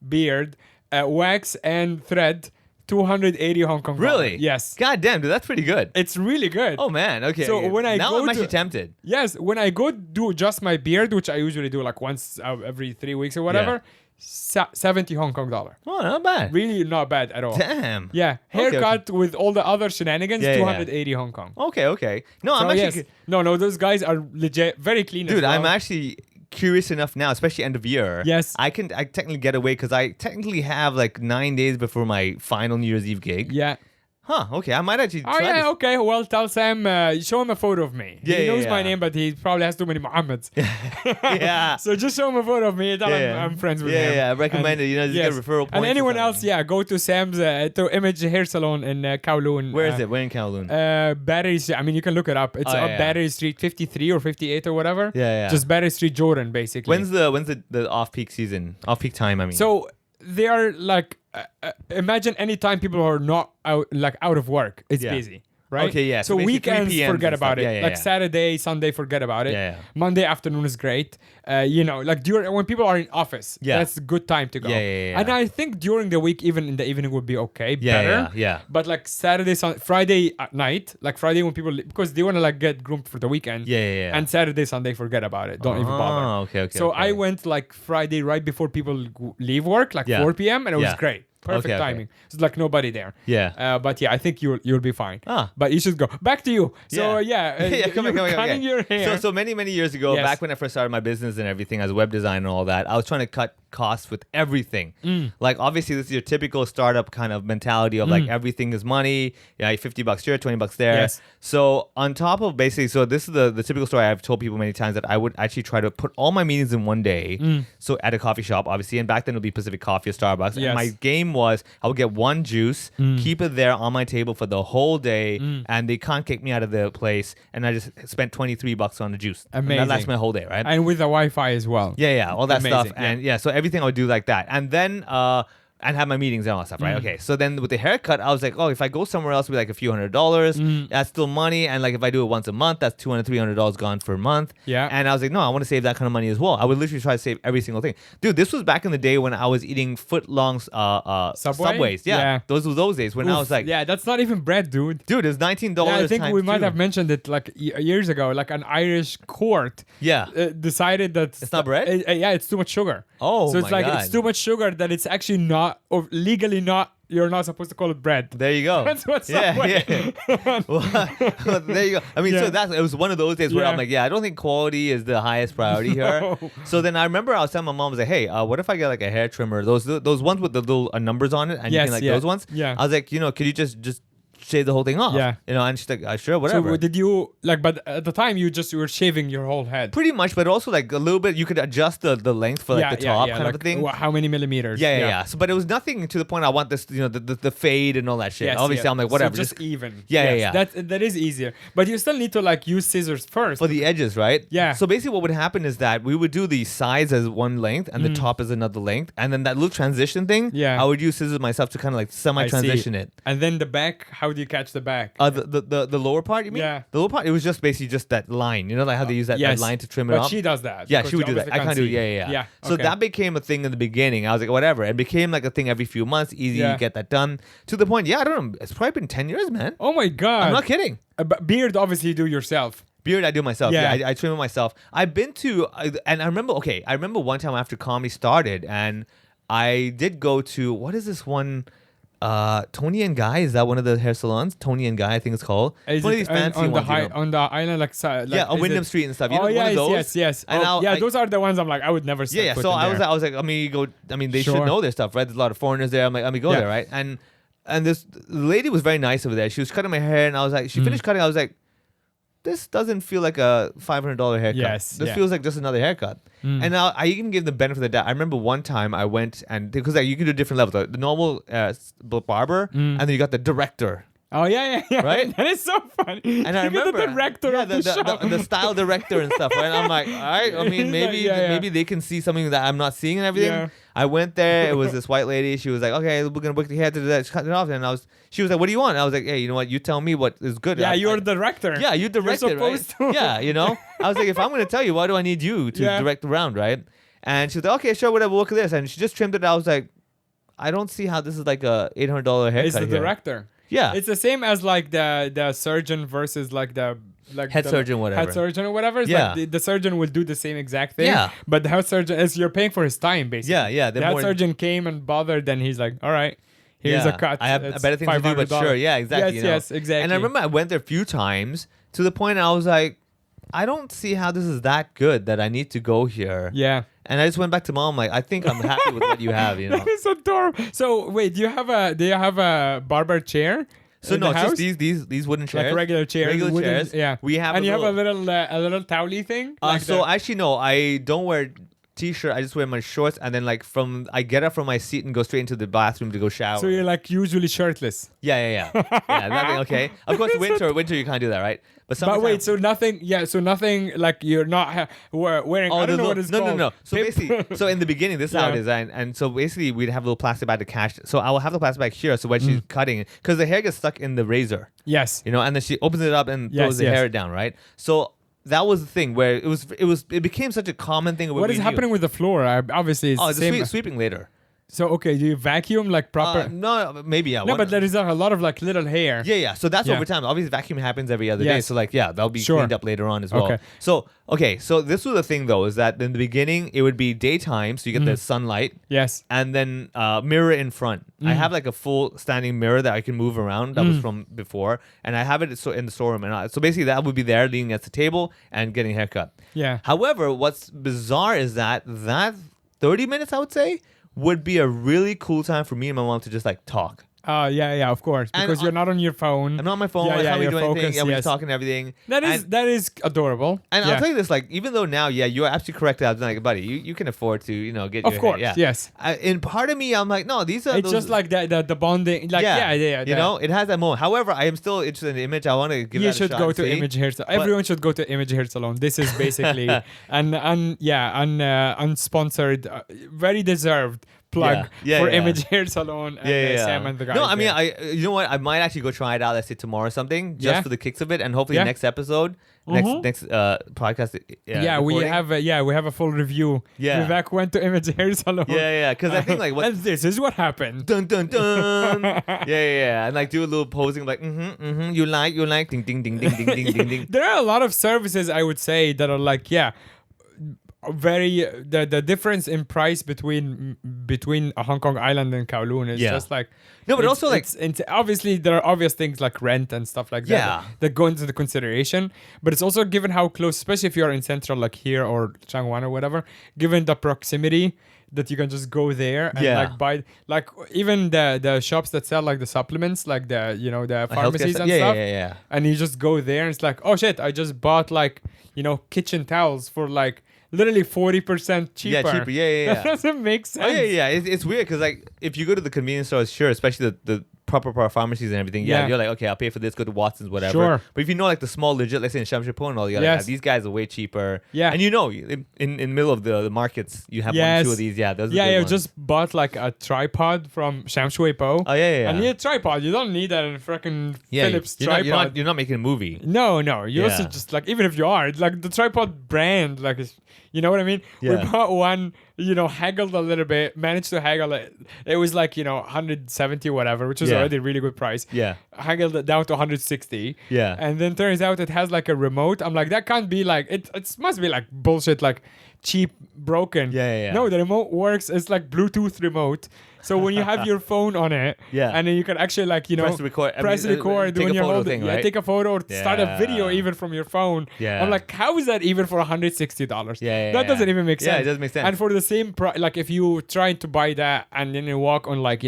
beard, wax, and thread. 280 Hong Kong dollars. Really? Yes. God damn, dude, that's pretty good. It's really good. Oh man. Okay. So when I now go I'm actually to- tempted. Yes, when I go do just my beard, which I usually do like once every 3 weeks or whatever, 70 Hong Kong dollar. Oh, not bad. Really not bad at all. Damn. Yeah, Okay, haircut with all the other shenanigans, Yeah, yeah. 280 Hong Kong. Okay. No, So I'm actually. yes, no, those guys are legit, very clean. as Dude, well. I'm actually curious enough now, especially end of year. Yes. I technically get away because I technically have like 9 days before my final New Year's Eve gig. Yeah. Huh. Okay. I might actually. Oh try yeah, this. okay. Well, tell Sam, show him a photo of me. Yeah, he yeah, knows my yeah. name, but he probably has too many Mohammeds. Yeah. So just show him a photo of me. Tell him I'm friends with him. Yeah. I recommend it. You know, just get referral points. And or anyone something. else, go to Sam's to Image Hair Salon in Kowloon. Where is it? Where in Kowloon? Battery Street. I mean, you can look it up. It's up Battery Street 53 or 58 or whatever. Yeah. Just Battery Street, Jordan, basically. When's the off-peak season? Off-peak time, I mean. So they are like, imagine any time people are not out of work, it's Yeah. busy. Right? Okay, yeah. So So basically 3 weekends, PMs forget and about stuff. it. Yeah, like yeah. Saturday, Sunday, forget about it. Yeah, yeah. Monday afternoon is great. Like when people are in office, Yeah. that's a good time to go. Yeah. And I think during the week, even in the evening, would be okay. Yeah, better. yeah. But like Saturday, Friday at night, like Friday when people because they want to like get groomed for the weekend. Yeah. And Saturday, Sunday, forget about it. Don't even bother. Okay. So okay. I went like Friday right before people leave work, like Yeah. 4 p.m. and it was Yeah. great. Perfect Okay. timing. It's like nobody there. Yeah. But yeah, I think you'll be fine. Ah. But you should go back to you. So come you're on. cutting your hair. So many years ago, Yes. back when I first started my business and everything as a web designer and all that, I was trying to cut costs with everything. Like obviously this is your typical startup kind of mentality of like everything is money. Yeah, $50 here, $20 there. Yes. So on top of basically, so this is the typical story I've told people many times that I would actually try to put all my meetings in one day. So at a coffee shop, obviously, and back then it would be Pacific Coffee or Starbucks. Yes. And my game was I would get one juice, keep it there on my table for the whole day, and they can't kick me out of the place. And I just spent $23 on the juice. And Amazing. that lasts my whole day, right? And with the Wi-Fi as well. Yeah, all that Amazing, stuff. And so everything I would do like that. And then and have my meetings and all that stuff, right? Okay. So then with the haircut, I was like, oh, if I go somewhere else with like a few $100s, that's still money. And like if I do it once a month, that's $200, $300 gone for a month. Yeah. And I was like, no, I want to save that kind of money as well. I would literally try to save every single thing. Dude, this was back in the day when I was eating foot-long Subways. Yeah. Those were those days when I was like, yeah, that's not even bread, dude. dude, it's $19 Yeah, I think times we might two. have mentioned it like years ago. Like an Irish court Yeah. decided that It's not bread? yeah, it's too much sugar. Oh, so it's my like God. it's too much sugar that it's actually not or legally not. You're not supposed to call it bread. There you go. That's what's yeah. Well, there you go. I mean, Yeah. so it was one of those days where Yeah. I'm like, I don't think quality is the highest priority here. No. So then I remember I was telling my mom, I was like, hey, what if I get like a hair trimmer? Those ones with the little numbers on it, and you Yes, can like yeah. those ones. Yeah. I was like, could you just shave the whole thing off? Yeah. And she's like, sure, whatever. So did you like? But at the time, you were shaving your whole head. Pretty much, but also like a little bit. You could adjust the length for like the top kind like, of a thing. How many millimeters? Yeah. So, but it was nothing to the point I want this, the fade and all that shit. Yes, Obviously, yeah. I'm like, whatever. So just even. Yeah, Yes, yeah. That is easier, but you still need to like use scissors first. For the edges, right? Yeah. So basically, what would happen is that we would do the sides as one length and the top as another length, and then that little transition thing. Yeah. I would use scissors myself to kind of like I see. semi-transition it. And then the back. How do you catch the back? The lower part, you mean? Yeah. The lower part, it was just basically just that line. You know, like how they use that Yes. line to trim it But up. she does that. Yeah, because she would you do that. obviously I can't do it. see. Yeah. So okay. that became a thing in the beginning. I was like, whatever. It became like a thing every few months. Easy Yeah. to get that done. To the point, I don't know. It's probably been 10 years, man. Oh my god. I'm not kidding. But beard, obviously, you do yourself. Beard, I do myself. Yeah. I trim it myself. I've been to, and I remember one time after comedy started, and I did go to, what is this one? Tony and Guy, is that one of the hair salons? Tony and Guy, I think it's called. Is one of it these fancy on the ones. you know. on the island, like On is Wyndham it- Street and stuff. You Oh know, one of those? yes. And Those are the ones I'm like, I would never. Set Yeah. foot So in I there. was like, they should Sure. know their stuff, right? There's a lot of foreigners there. I'm like, let me go Yeah. there, right? And this the lady was very nice over there. She was cutting my hair, and I was like, she finished cutting. I was like, this doesn't feel like a $500 haircut. Yes, This yeah. feels like just another haircut. And now I even give the benefit of the doubt. I remember one time I went and because like, you can do different levels. The normal barber, and then you got the director. Oh yeah. Right? That is so funny. And I remember the director of the shop. the style director and stuff. Right? And I'm like, all right. I mean, maybe Yeah. maybe they can see something that I'm not seeing and everything. Yeah. I went there. It was this white lady. She was like, okay, we're gonna book the hair to that. She cut it off, and she was like, what do you want? And I was like, hey, you know what? You tell me what is good. Yeah, you're the director. Yeah, you direct it, right? supposed to. Yeah, I was like, if I'm gonna tell you, why do I need you to Yeah. direct the round, right? And she was like, okay, sure, whatever. Look at this, and she just trimmed it. I was like, I don't see how this is like a $800 haircut. It's the here. director. Yeah. It's the same as like the surgeon versus like the Head the surgeon, whatever. Head surgeon or whatever. It's Yeah. like the surgeon will do the same exact thing. Yeah. But the head surgeon is you're paying for his time basically. Yeah. The they're head more- surgeon came and bothered. Then he's like, all right, here's a cut. I have It's better things to do, but $500. sure. Yeah, exactly. Yes, exactly. And I remember I went there a few times to the point I was like, I don't see how this is that good that I need to go here. Yeah. And I just went back to mom like, I think I'm happy with what you have, you know. That is adorable. So wait, do you have a barber chair? So in no, the it's house? just these wooden chairs. Like regular chairs. Regular wooden- chairs. Yeah. We have and a you little, have a little towely thing. Like so the- actually no, I don't wear t-shirt. I just wear my shorts, and then like I get up from my seat and go straight into the bathroom to go shower. so you're like usually shirtless. yeah. Nothing, okay. Of course, winter you can't do that, right? But But wait, so nothing. Yeah, so nothing like you're not wearing. I don't know what it's no, called. no. So Pip? basically, so in the beginning, this is how it Yeah. is, and so basically we'd have a little plastic bag to catch. So I will have the plastic bag here. So when she's cutting, because the hair gets stuck in the razor, Yes. you know, and then she opens it up and Yes, throws the yes. hair down, right? So that was the thing where it became such a common thing. What is happening with the floor? Obviously, it's Oh, the the same. sweeping later. So okay, do you vacuum like proper? No, maybe yeah. no, but there is a lot of like little hair. Yeah. So that's Yeah. over time. Obviously, vacuum happens every other day. Yes. So like, yeah, that'll be Sure. cleaned up later on as well. Okay. So this was the thing though, is that in the beginning it would be daytime, so you get the sunlight, Yes. and then mirror in front. I have like a full standing mirror that I can move around. That was from before, and I have it so in the storeroom. And so basically, that would be there, leaning against the table and getting a haircut. Yeah. However, what's bizarre is that 30 minutes, I would say, would be a really cool time for me and my mom to just like talk. Yeah, of course, And because you're not on your phone. I'm not on my phone. Yeah, I can't you're really do anything. focused, Yeah, we're yes. just talking and everything. That is adorable. And yeah. I'll tell you this, like, even though now, yeah, you're absolutely correct. I was like, buddy, you can afford to, you know, get Of your course, hair. Yeah. yes. In part of me, I'm like, no, these are It's those, just like the bonding. Like yeah. You know, it has that moment. However, I am still interested in the image. I want to give You that a should shot go and to see. Image Hair Salon. Everyone should go to Image Hair Salon. This is basically unsponsored, very deserved plug Yeah, for yeah. Image Hair Salon and Sam and the guys. No, I mean, there. you know what? I might actually go try it out. Let's say tomorrow or something, just Yeah. for the kicks of it, and hopefully Yeah. next episode, next podcast. we have a full review. Yeah. Vivek went to Image Hair Salon. Yeah. Because I think like what. And this is what happened. Dun dun dun. yeah, and like do a little posing, like you like, ding ding ding ding ding ding ding ding. There are a lot of services I would say that are like very the difference in price between Hong Kong Island and Kowloon is just like No, but it's- also, like- it's obviously there are obvious things like rent and stuff like that Yeah. that go into the consideration, but it's also given how close, especially if you're in central like here or Changwon or whatever, given the proximity that you can just go there and Yeah. like buy like even the shops that sell like the supplements like the Healthcare pharmacies stuff. and Yeah, stuff yeah. and you just go there and it's like, oh shit, I just bought like kitchen towels for like literally 40% cheaper. Yeah, cheaper. Yeah. That doesn't make sense. Oh yeah. It's weird because like if you go to the convenience stores, sure, especially the proper pharmacies and everything. Yeah, Yeah. you're like, okay, I'll pay for this. Go to Watson's, whatever. Sure. But if you know like the small legit, let's say in Shamshapur and all, you're Yes. like, these guys are way cheaper. Yeah. And in the middle of the markets, you have one or Yes. two of these. Yeah, those are Yeah, good you ones. just bought like a tripod from Sham Shui Po. Oh yeah. And you need a tripod. You don't need a freaking Philips you're not, tripod. you're not making a movie. No. You also Yeah. just like, even if you are, like the tripod brand, like, you know what I mean? Yeah. We bought one, haggled a little bit, managed to haggle it. It was like, 170 whatever, which is Yeah. already a really good price. Yeah. Haggled it down to 160. Yeah. And then turns out it has like a remote. I'm like, that can't be like, it must be like bullshit, like cheap, broken. Yeah. No, the remote works. It's like Bluetooth remote. So when you have your phone on it, Yeah. and then you can actually like, Press record. press record take when a you're photo holding, thing, right? take a photo or start a video Yeah. even from your phone. Yeah. I'm like, how is that even for $160? Yeah, that doesn't even make sense. Yeah, it doesn't make sense. And for the same price, like if you try to buy that and then you walk on like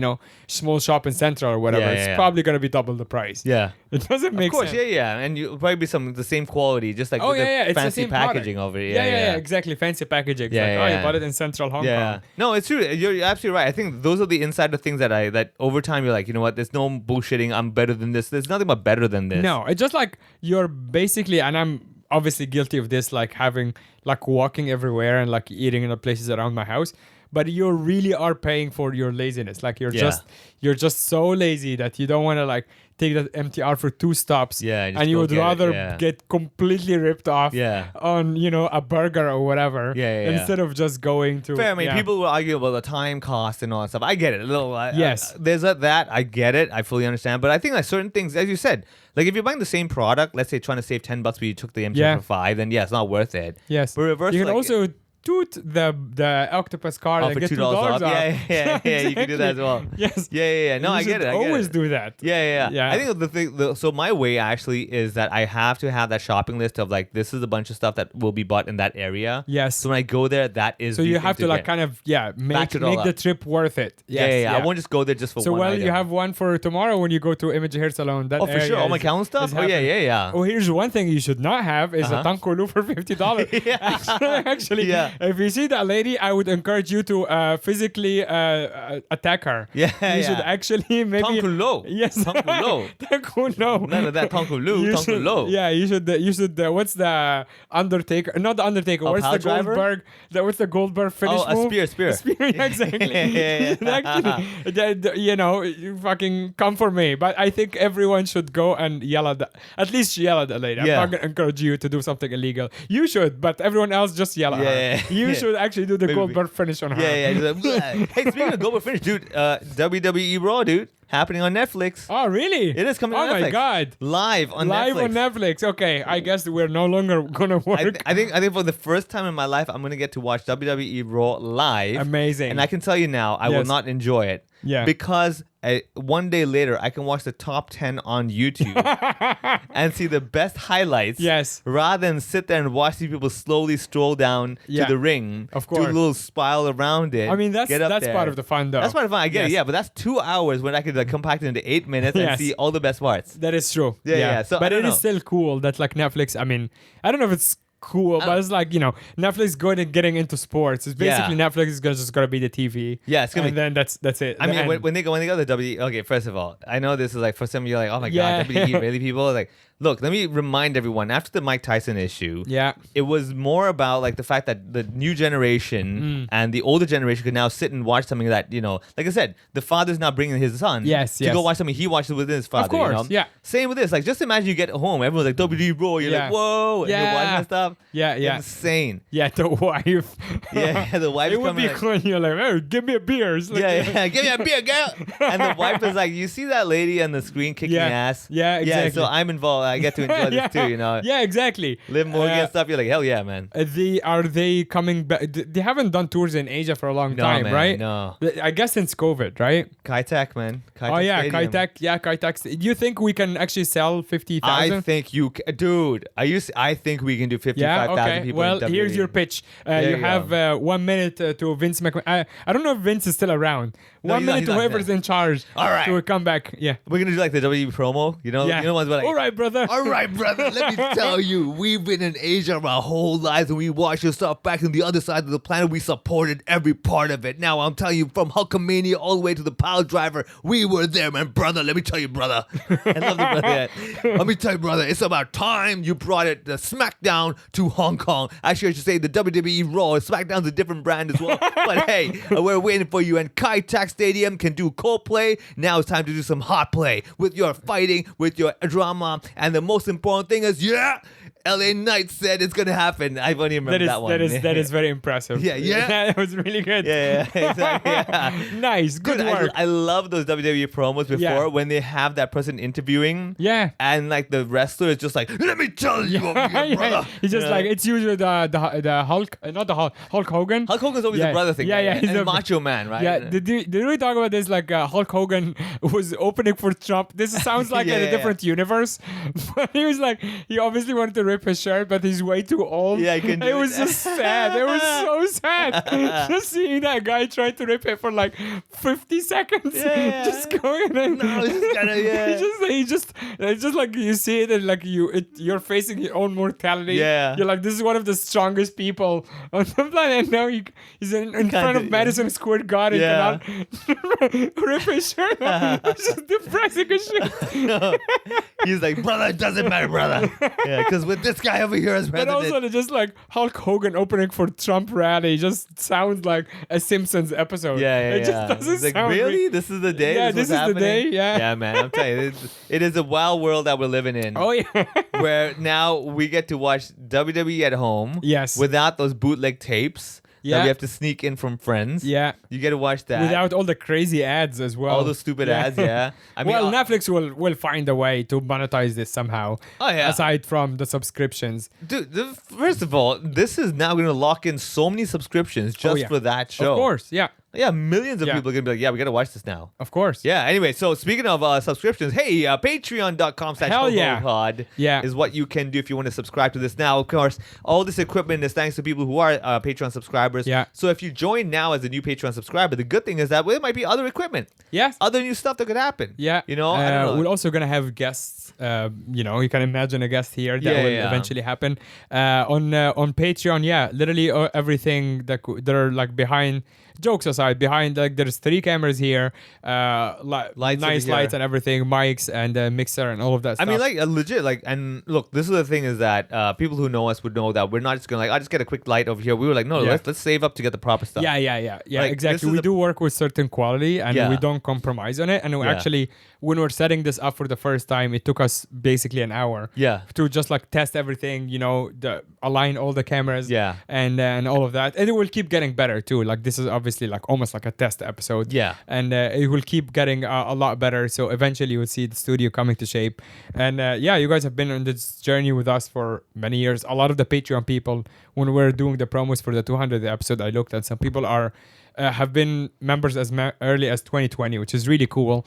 small shop in Central or whatever, it's Yeah. probably gonna be double the price. Yeah. It doesn't make Of course, sense. yeah, and you probably be the same quality, just like Oh with yeah, the it's the fancy same packaging product. of it. Yeah, exactly. Fancy packaging. It's Yeah, like, yeah, oh, yeah. you bought it in Central Hong Kong. No, it's true. You're absolutely right. I think those are the insider things that over time you're like, you know what? There's no bullshitting. I'm better than this. There's nothing but better than this. No, it's just like you're basically, and I'm obviously guilty of this, like having, like walking everywhere and like eating in the places around my house. But you really are paying for your laziness. Like you're just so lazy that you don't want to like take that MTR for 2 stops. Yeah, and just and you go would get it, rather yeah. get completely ripped off. Yeah. On a burger or whatever. Yeah. Instead of just going to. Fair. I mean, yeah. people will argue about the time cost and all that stuff. I get it. Yes. There's that. I get it. I fully understand. But I think like certain things, as you said, like if you're buying the same product, let's say trying to save $10, but you took the MTR Yeah. for $5, then yeah, it's not worth it. Yes. But reverse, you can like, also toot the octopus card Oh, and for get $2 $2 off. off. Yeah. You can do that as well. Yes. Yeah. No, You I get should it. I get always it. do that. Yeah. I think the thing. So my way actually is that I have to have that shopping list of like this is a bunch of stuff that will be bought in that area. Yes. So when I go there, that is. So the you thing have to like get. kind of make it all the up. trip worth it. Yes, Yeah. I won't just go there just for So one. well, item. you have one for tomorrow when you go to Image Hair Salon. That Oh, for sure. All my Calvin stuff. Oh yeah. Oh, here's one thing you should not have is a Uh-huh. tankolu for $50. Actually, Yeah. if you see that lady, I would encourage you to physically attack her. Yeah, You should actually maybe. Tankulu. Yes. Tankulu. Tankulu. None of that Tankulu. You should- Tankulu. Yeah, you should. What's the Undertaker? Not the Undertaker. What's pile the driver? Goldberg? What's the Goldberg finish Oh, a move? spear. Yeah, exactly. Yeah. Actually, you fucking come for me. But I think everyone should go and yell at least yell at the lady. Yeah. I'm not gonna encourage you to do something illegal. You should, but everyone else just yell at her. Yeah. You should actually do the Maybe. Goldberg finish on her. Yeah. Just like, hey, speaking of Global Finish, dude, WWE Raw, dude, happening on Netflix. Oh, really? It is coming Oh on Netflix. my god. Live on Live Netflix. on Netflix. Okay, I guess we're no longer gonna work. I think for the first time in my life, I'm gonna get to watch WWE Raw live. Amazing. And I can tell you now, I will Yes. not enjoy it. Yeah. Because one day later, I can watch the top 10 on YouTube and see the best highlights. Yes. Rather than sit there and watch these people slowly stroll down Yeah. to the ring. Of Do a course. little spiral around it. I mean, that's get up there. part of the fun, though. That's part of fun. I get it. Yes. Yeah, but that's 2 hours when I could like compact it into 8 minutes and Yes. see all the best parts. That is true. Yeah. So, I but don't it is know. still cool that like Netflix. I mean, I don't know if it's cool, but it's like Netflix going and getting into sports. It's basically Netflix is just gonna be the TV. Yeah, it's gonna and be. then that's it. I The mean, end. when they go to the WWE, okay, first of all, I know this is like for some of you like, oh my Yeah. god, WWE really people like. Look, let me remind everyone. After the Mike Tyson issue, Yeah. it was more about like the fact that the new generation and the older generation could now sit and watch something that like I said, the father's now bringing his son Yes, to yes. go watch something he watches with his father. course, yeah. Same with this. Like, just imagine you get home, everyone's like WWE Raw, you're Yeah. like, whoa, and you're watching Yeah. that stuff. Yeah. Insane. Yeah, the wife. Yeah, the wife. It would be cool. You're like, oh, give me a beer. It's like- Yeah, give me a beer, girl. And the wife is like, you see that lady on the screen kicking Yeah. ass? Yeah, Yeah, exactly. so I'm involved. I get to enjoy this too, Yeah, exactly. Liv Morgan Uh, stuff. You're like, hell yeah, man. Are they coming back? They haven't done tours in Asia for a long No, time, man, right? no. I guess since COVID, right? Kai Tak, man. Kai Oh Tak yeah, Stadium. Kai Tak. Yeah, Kai Tak. Do you think we can actually sell 50,000? I think dude. I think we can do 55,000 Yeah, okay. people. Well, in here's WWE. your pitch. There You you have go. 1 minute to Vince McMahon. I don't know if Vince is still around. No, 1 he's not- minute he's to not whoever's there. in charge. All right. To come back. Yeah. We're gonna do like the WWE promo. Yeah. You know ones where like, All right, brother. All right, brother, let me tell you, we've been in Asia our whole lives and we watched your stuff back on the other side of the planet. We supported every part of it. Now I'm telling you, from Hulkamania all the way to the pile driver, we were there, man. Brother, let me tell you, brother. I love the brother. Yeah. Let me tell you, brother, it's about time you brought it, the SmackDown to Hong Kong. Actually, I should say the WWE Raw. SmackDown's a different brand as well. But hey, we're waiting for you. And Kai Tak Stadium can do Coldplay. Now it's time to do some hot play with your fighting, with your drama. And the most important thing is, LA Knight said it's gonna happen. I don't even remember that one. That is very impressive. Yeah. That was really good. Yeah, exactly. Yeah. Nice. Good Dude, work. I love those WWE promos before Yeah. when they have that person interviewing. Yeah. And like the wrestler is just like, let me tell you, over here, Yeah, brother. He's just You know? like, it's usually the Hulk, not the Hulk Hogan. Hulk Hogan's always Yeah. the brother thing. Yeah, right? yeah, he's And the- Macho Man, right? Yeah, did we talk about this? Like Hulk Hogan was opening for Trump. This sounds like in a Yeah. different universe. But he was like, he obviously wanted to rip his shirt, but he's way too old. Yeah, he couldn't do It it. was just sad. It was so sad. Just seeing that guy try to rip it for like 50 seconds. Yeah. Just going in. No, it's just kinda, yeah. It's just like you see it and like you're facing your own mortality. Yeah. You're like, this is one of the strongest people on the planet. And now he's in front do of it, yeah. Madison Square Garden. Yeah. Cannot rip his shirt. It's just depressing as shit. He's like, brother, it doesn't matter, brother. Yeah, because with this guy over here as But president. also, just like Hulk Hogan opening for Trump rally just sounds like a Simpsons episode. Yeah. It just doesn't It's like, sound really? This is the day? Yeah, this this is what's the day, happening? yeah. Yeah, man. I'm telling you, it is a wild world that we're living in. Oh, yeah. Where now we get to watch WWE at home. Yes. Without those bootleg tapes. that Yeah. we have to sneak in from friends. Yeah. You get to watch that. Without all the crazy ads as well. all those stupid ads, yeah. I mean, well, Netflix will find a way to monetize this somehow. Oh, yeah. Aside from the subscriptions. dude, first of all, this is now going to lock in so many subscriptions just yeah. for that show. Of course, yeah. Yeah, millions of Yeah. people are going to be like, yeah, we got to watch this now. Of course. Yeah, anyway, so speaking of subscriptions, hey, Hell yeah. patreon.com/pod Yeah. is what you can do if you want to subscribe to this now. Of course, all this equipment is thanks to people who are Patreon subscribers. Yeah. So if you join now as a new Patreon subscriber, the good thing is that there might be other equipment. Yes. Other new stuff that could happen. Yeah. You know, I don't know. We're also going to have guests. You can imagine a guest here that Yeah, will yeah. eventually happen. On Patreon, yeah. Literally everything that are like behind, jokes aside, behind, like there's 3 cameras here, Lights nice over here. lights and everything, mics and mixer and all of that I stuff. mean, like legit, like, and look, this is the thing is that people who know us would know that we're not just gonna like, I just get a quick light over here. We were like, no, Yeah. let's save up to get the proper stuff. Yeah, Like, exactly. this is We a- do work with certain quality and Yeah. we don't compromise on it. And we Yeah. actually, when we're setting this up for the first time, it took us basically an hour. Yeah. To just like test everything, align all the cameras. Yeah. And all of that. And it will keep getting better too. Like this is obviously like almost like a test episode. Yeah. And it will keep getting a lot better. So eventually you will see the studio coming to shape. And you guys have been on this journey with us for many years. A lot of the Patreon people, when we're doing the promos for the 200th episode, I looked at some people have been members as early as 2020, which is really cool.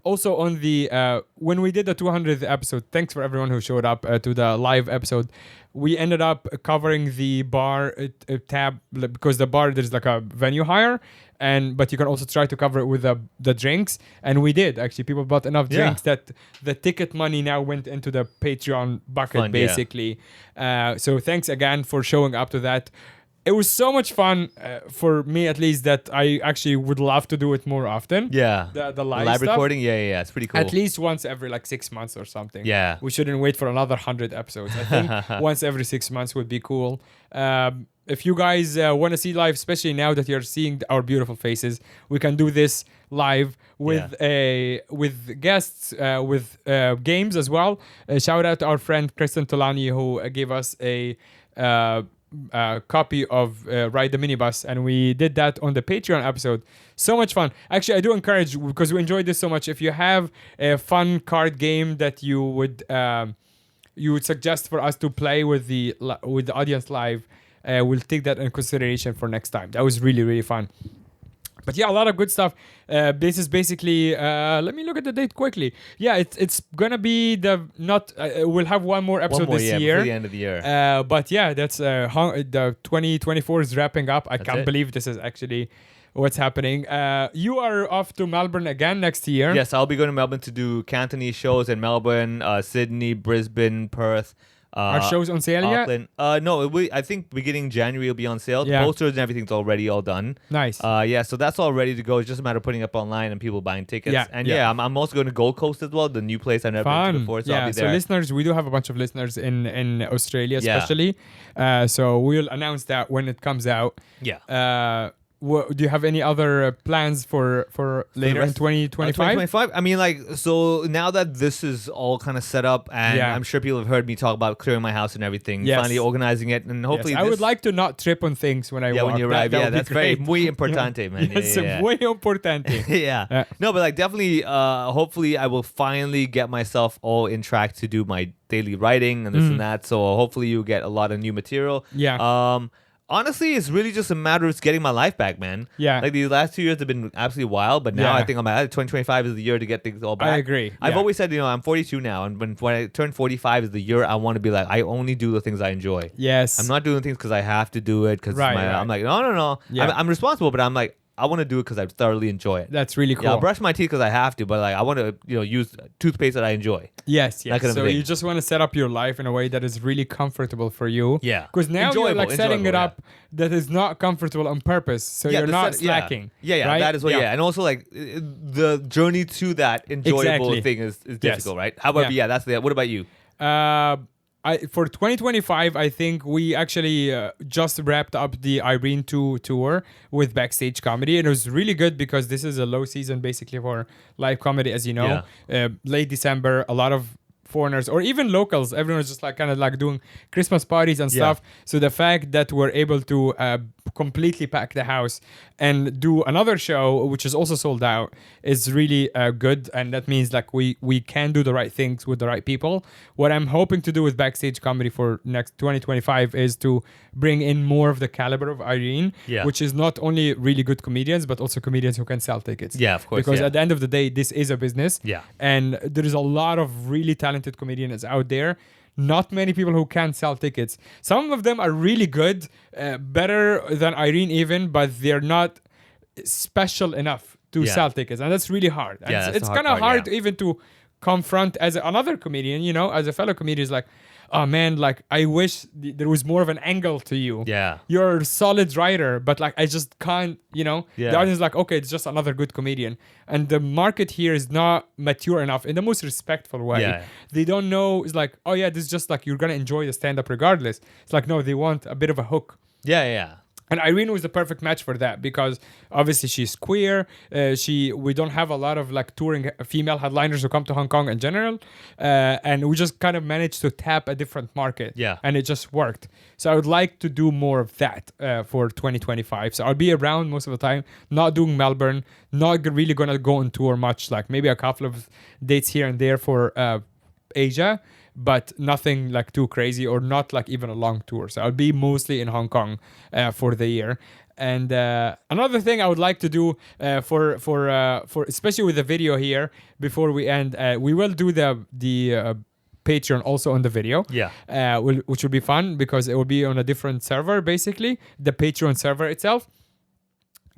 Also on the when we did the 200th episode, thanks for everyone who showed up to the live episode. We ended up covering the bar tab because the bar there's like a venue hire, but you can also try to cover it with the drinks, and we did actually. People bought enough Yeah. drinks that the ticket money now went into the Patreon bucket Fun, yeah. basically. So thanks again for showing up to that. It was so much fun for me, at least, that I actually would love to do it more often. Yeah. The live stuff. recording. Yeah. It's pretty cool. At least once every like 6 months or something. Yeah. We shouldn't wait for another 100 episodes. I think once every 6 months would be cool. If you guys want to see live, especially now that you're seeing our beautiful faces, we can do this live with with guests, with games as well. Shout out to our friend Kristen Tolani who gave us a copy of Ride the Minibus, and we did that on the Patreon episode. So much fun. Actually, I do encourage, because we enjoyed this so much, if you have a fun card game that you would suggest for us to play with the audience live, we'll take that in consideration for next time. That was really, really fun. But yeah, a lot of good stuff. This is basically. Let me look at the date quickly. Yeah, it's gonna be we'll have one more episode this year. before the end of the year. But yeah, that's the 2024 is wrapping up. I can't it. believe this is actually what's happening. You are off to Melbourne again next year. Yes, I'll be going to Melbourne to do Cantonese shows in Melbourne, Sydney, Brisbane, Perth. Are shows on sale yet? Auckland. No, I think beginning January it'll be on sale. Yeah. The posters and everything's already all done. Nice. So that's all ready to go. It's just a matter of putting it up online and people buying tickets. Yeah, And yeah. I'm also going to Gold Coast as well, the new place I've never been to Fun. before. So I'll Yeah. be So there. listeners, we do have a bunch of listeners in Australia, Yeah. especially. So we'll announce that when it comes out. Yeah. Do you have any other plans for later in 2025? 2025. I mean, like, so now that this is all kind of set up, and Yeah. I'm sure people have heard me talk about clearing my house and everything, Yes. finally organizing it, and hopefully Yes, I would like to not trip on things when I Yeah, walk. when you arrive. That Yeah, would be that's very great. muy importante, man. Yes, Yeah. muy importante. Yeah. No, but like definitely hopefully I will finally get myself all in track to do my daily writing and this and that. So hopefully you get a lot of new material. Yeah. Honestly, it's really just a matter of getting my life back, man. Yeah. Like these last 2 years have been absolutely wild, but now Yeah. I think 2025 is the year to get things all back. I agree. I've Yeah. always said, I'm 42 now, and when I turn 45 is the year I want to be like, I only do the things I enjoy. Yes. I'm not doing things because I have to do it. Because Right, right. I'm like, no. Yeah. I'm responsible, but I'm like, I want to do it because I thoroughly enjoy it. That's really cool. Yeah, I'll brush my teeth because I have to, but like I want to, use toothpaste that I enjoy. Yes. that kind of So thing. you just want to set up your life in a way that is really comfortable for you. Yeah. Because now you're Enjoyable, like setting it enjoyable, up that is not comfortable on purpose. So you're the not set- slacking. Yeah, right? that is what. Yeah. And also like the journey to that enjoyable Exactly. thing is difficult, right? However, Yeah. that's the. What about you? For 2025, I think we actually just wrapped up the Irene 2 tour with Backstage Comedy. And it was really good because this is a low season basically for live comedy, as you know. Late December, a lot of foreigners or even locals. Everyone's just like kind of like doing Christmas parties and stuff. So the fact that we're able to completely pack the house and do another show, which is also sold out, is really good. And that means like we can do the right things with the right people. What I'm hoping to do with Backstage Comedy for next 2025 is to bring in more of the caliber of Irene, which is not only really good comedians, but also comedians who can sell tickets. Yeah, of course. Because at the end of the day, this is a business. Yeah. And there is a lot of really talented comedians out there. Not many people who can sell tickets. Some of them are really good, better than Irene even, but they're not special enough to sell tickets. And that's really hard. And it's kind of hard even to confront as another comedian, you know, as a fellow comedian, is like, oh man, like I wish there was more of an angle to you. Yeah. You're a solid writer, but like I just can't, you know. Yeah. The audience is like, okay, it's just another good comedian. And the market here is not mature enough in the most respectful way. Yeah. They don't know, it's like, oh yeah, this is just like you're gonna enjoy the stand-up regardless. It's like, no, they want a bit of a hook. Yeah. And Irene was the perfect match for that because obviously she's queer. We don't have a lot of like touring female headliners who come to Hong Kong in general, and we just kind of managed to tap a different market. Yeah, and it just worked. So I would like to do more of that for 2025. So I'll be around most of the time, not doing Melbourne, not really gonna go on tour much. Like maybe a couple of dates here and there for Asia. But nothing like too crazy or not like even a long tour. So I'll be mostly in Hong Kong for the year. And another thing I would like to do for especially with the video here before we end, we will do the Patreon also on the video. Yeah. Which will be fun because it will be on a different server basically, the Patreon server itself.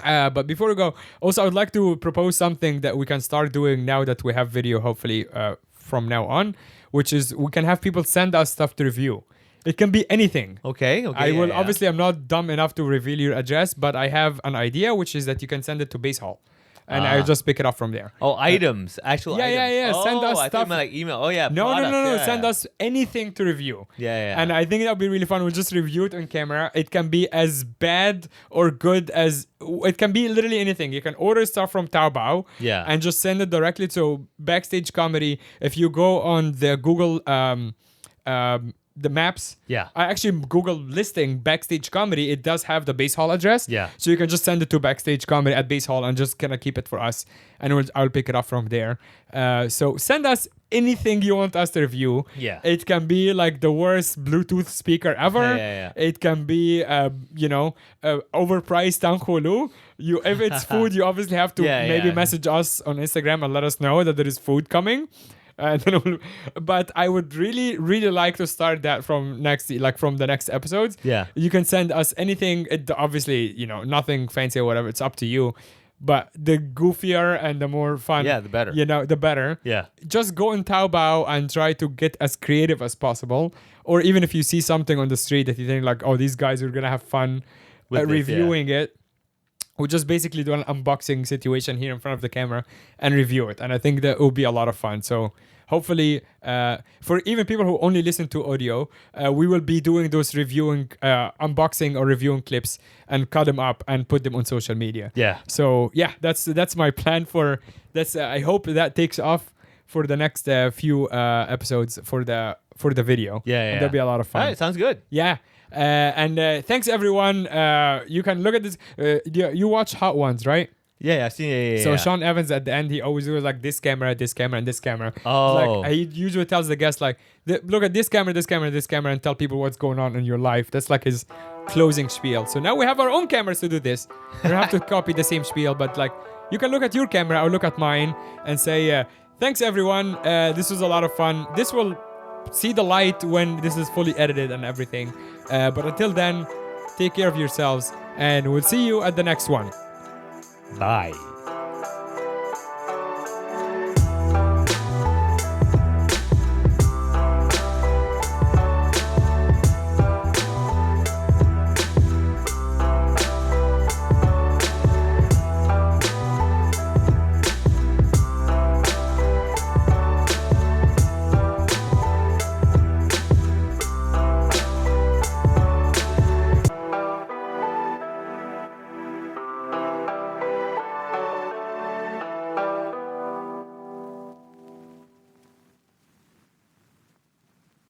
But before we go, also I would like to propose something that we can start doing now that we have video, hopefully from now on, which is we can have people send us stuff to review. It can be anything. Okay. Obviously, I'm not dumb enough to reveal your address, but I have an idea, which is that you can send it to Base Hall. And I'll just pick it up from there. Oh, items. Actual items. Yeah. Oh, Send us I stuff. like email. Oh, yeah. No. Products. Send us anything to review. Yeah. And I think that'll be really fun. We'll just review it on camera. It can be as bad or good as... It can be literally anything. You can order stuff from Taobao. Yeah. And just send it directly to Backstage Comedy. If you go on the Google... the maps. Yeah. I actually Google listing Backstage Comedy. It does have the Base Hall address. Yeah. So you can just send it to Backstage Comedy at Base Hall and just kind of keep it for us. And I'll pick it up from there. So send us anything you want us to review. Yeah. It can be like the worst Bluetooth speaker ever. Yeah. It can be, overpriced Tanghulu. If it's food, you obviously have to message us on Instagram and let us know that there is food coming. But I would really, really like to start that from the next episodes. Yeah. You can send us anything. Obviously, nothing fancy or whatever. It's up to you. But the goofier and the more fun, the better. The better. Yeah. Just go on Taobao and try to get as creative as possible. Or even if you see something on the street that you think like, oh, these guys are gonna have fun reviewing it. We'll just basically do an unboxing situation here in front of the camera and review it. And I think that will be a lot of fun. So hopefully, for even people who only listen to audio, we will be doing those unboxing or reviewing clips and cut them up and put them on social media. Yeah. So yeah, that's my plan for that's. I hope that takes off for the next few episodes for the video. Yeah. And that'll be a lot of fun. All right, sounds good. Yeah. And thanks everyone. You can look at this. You watch Hot Ones, right? Yeah, I've seen it. So Sean Evans at the end, he always does like this camera, and this camera. Oh. Like he usually tells the guests like, look at this camera, and tell people what's going on in your life. That's like his closing spiel. So now we have our own cameras to do this. We don't have to copy the same spiel, but like you can look at your camera or look at mine and say, thanks everyone. This was a lot of fun. This will see the light when this is fully edited and everything. But until then, take care of yourselves and we'll see you at the next one. Bye.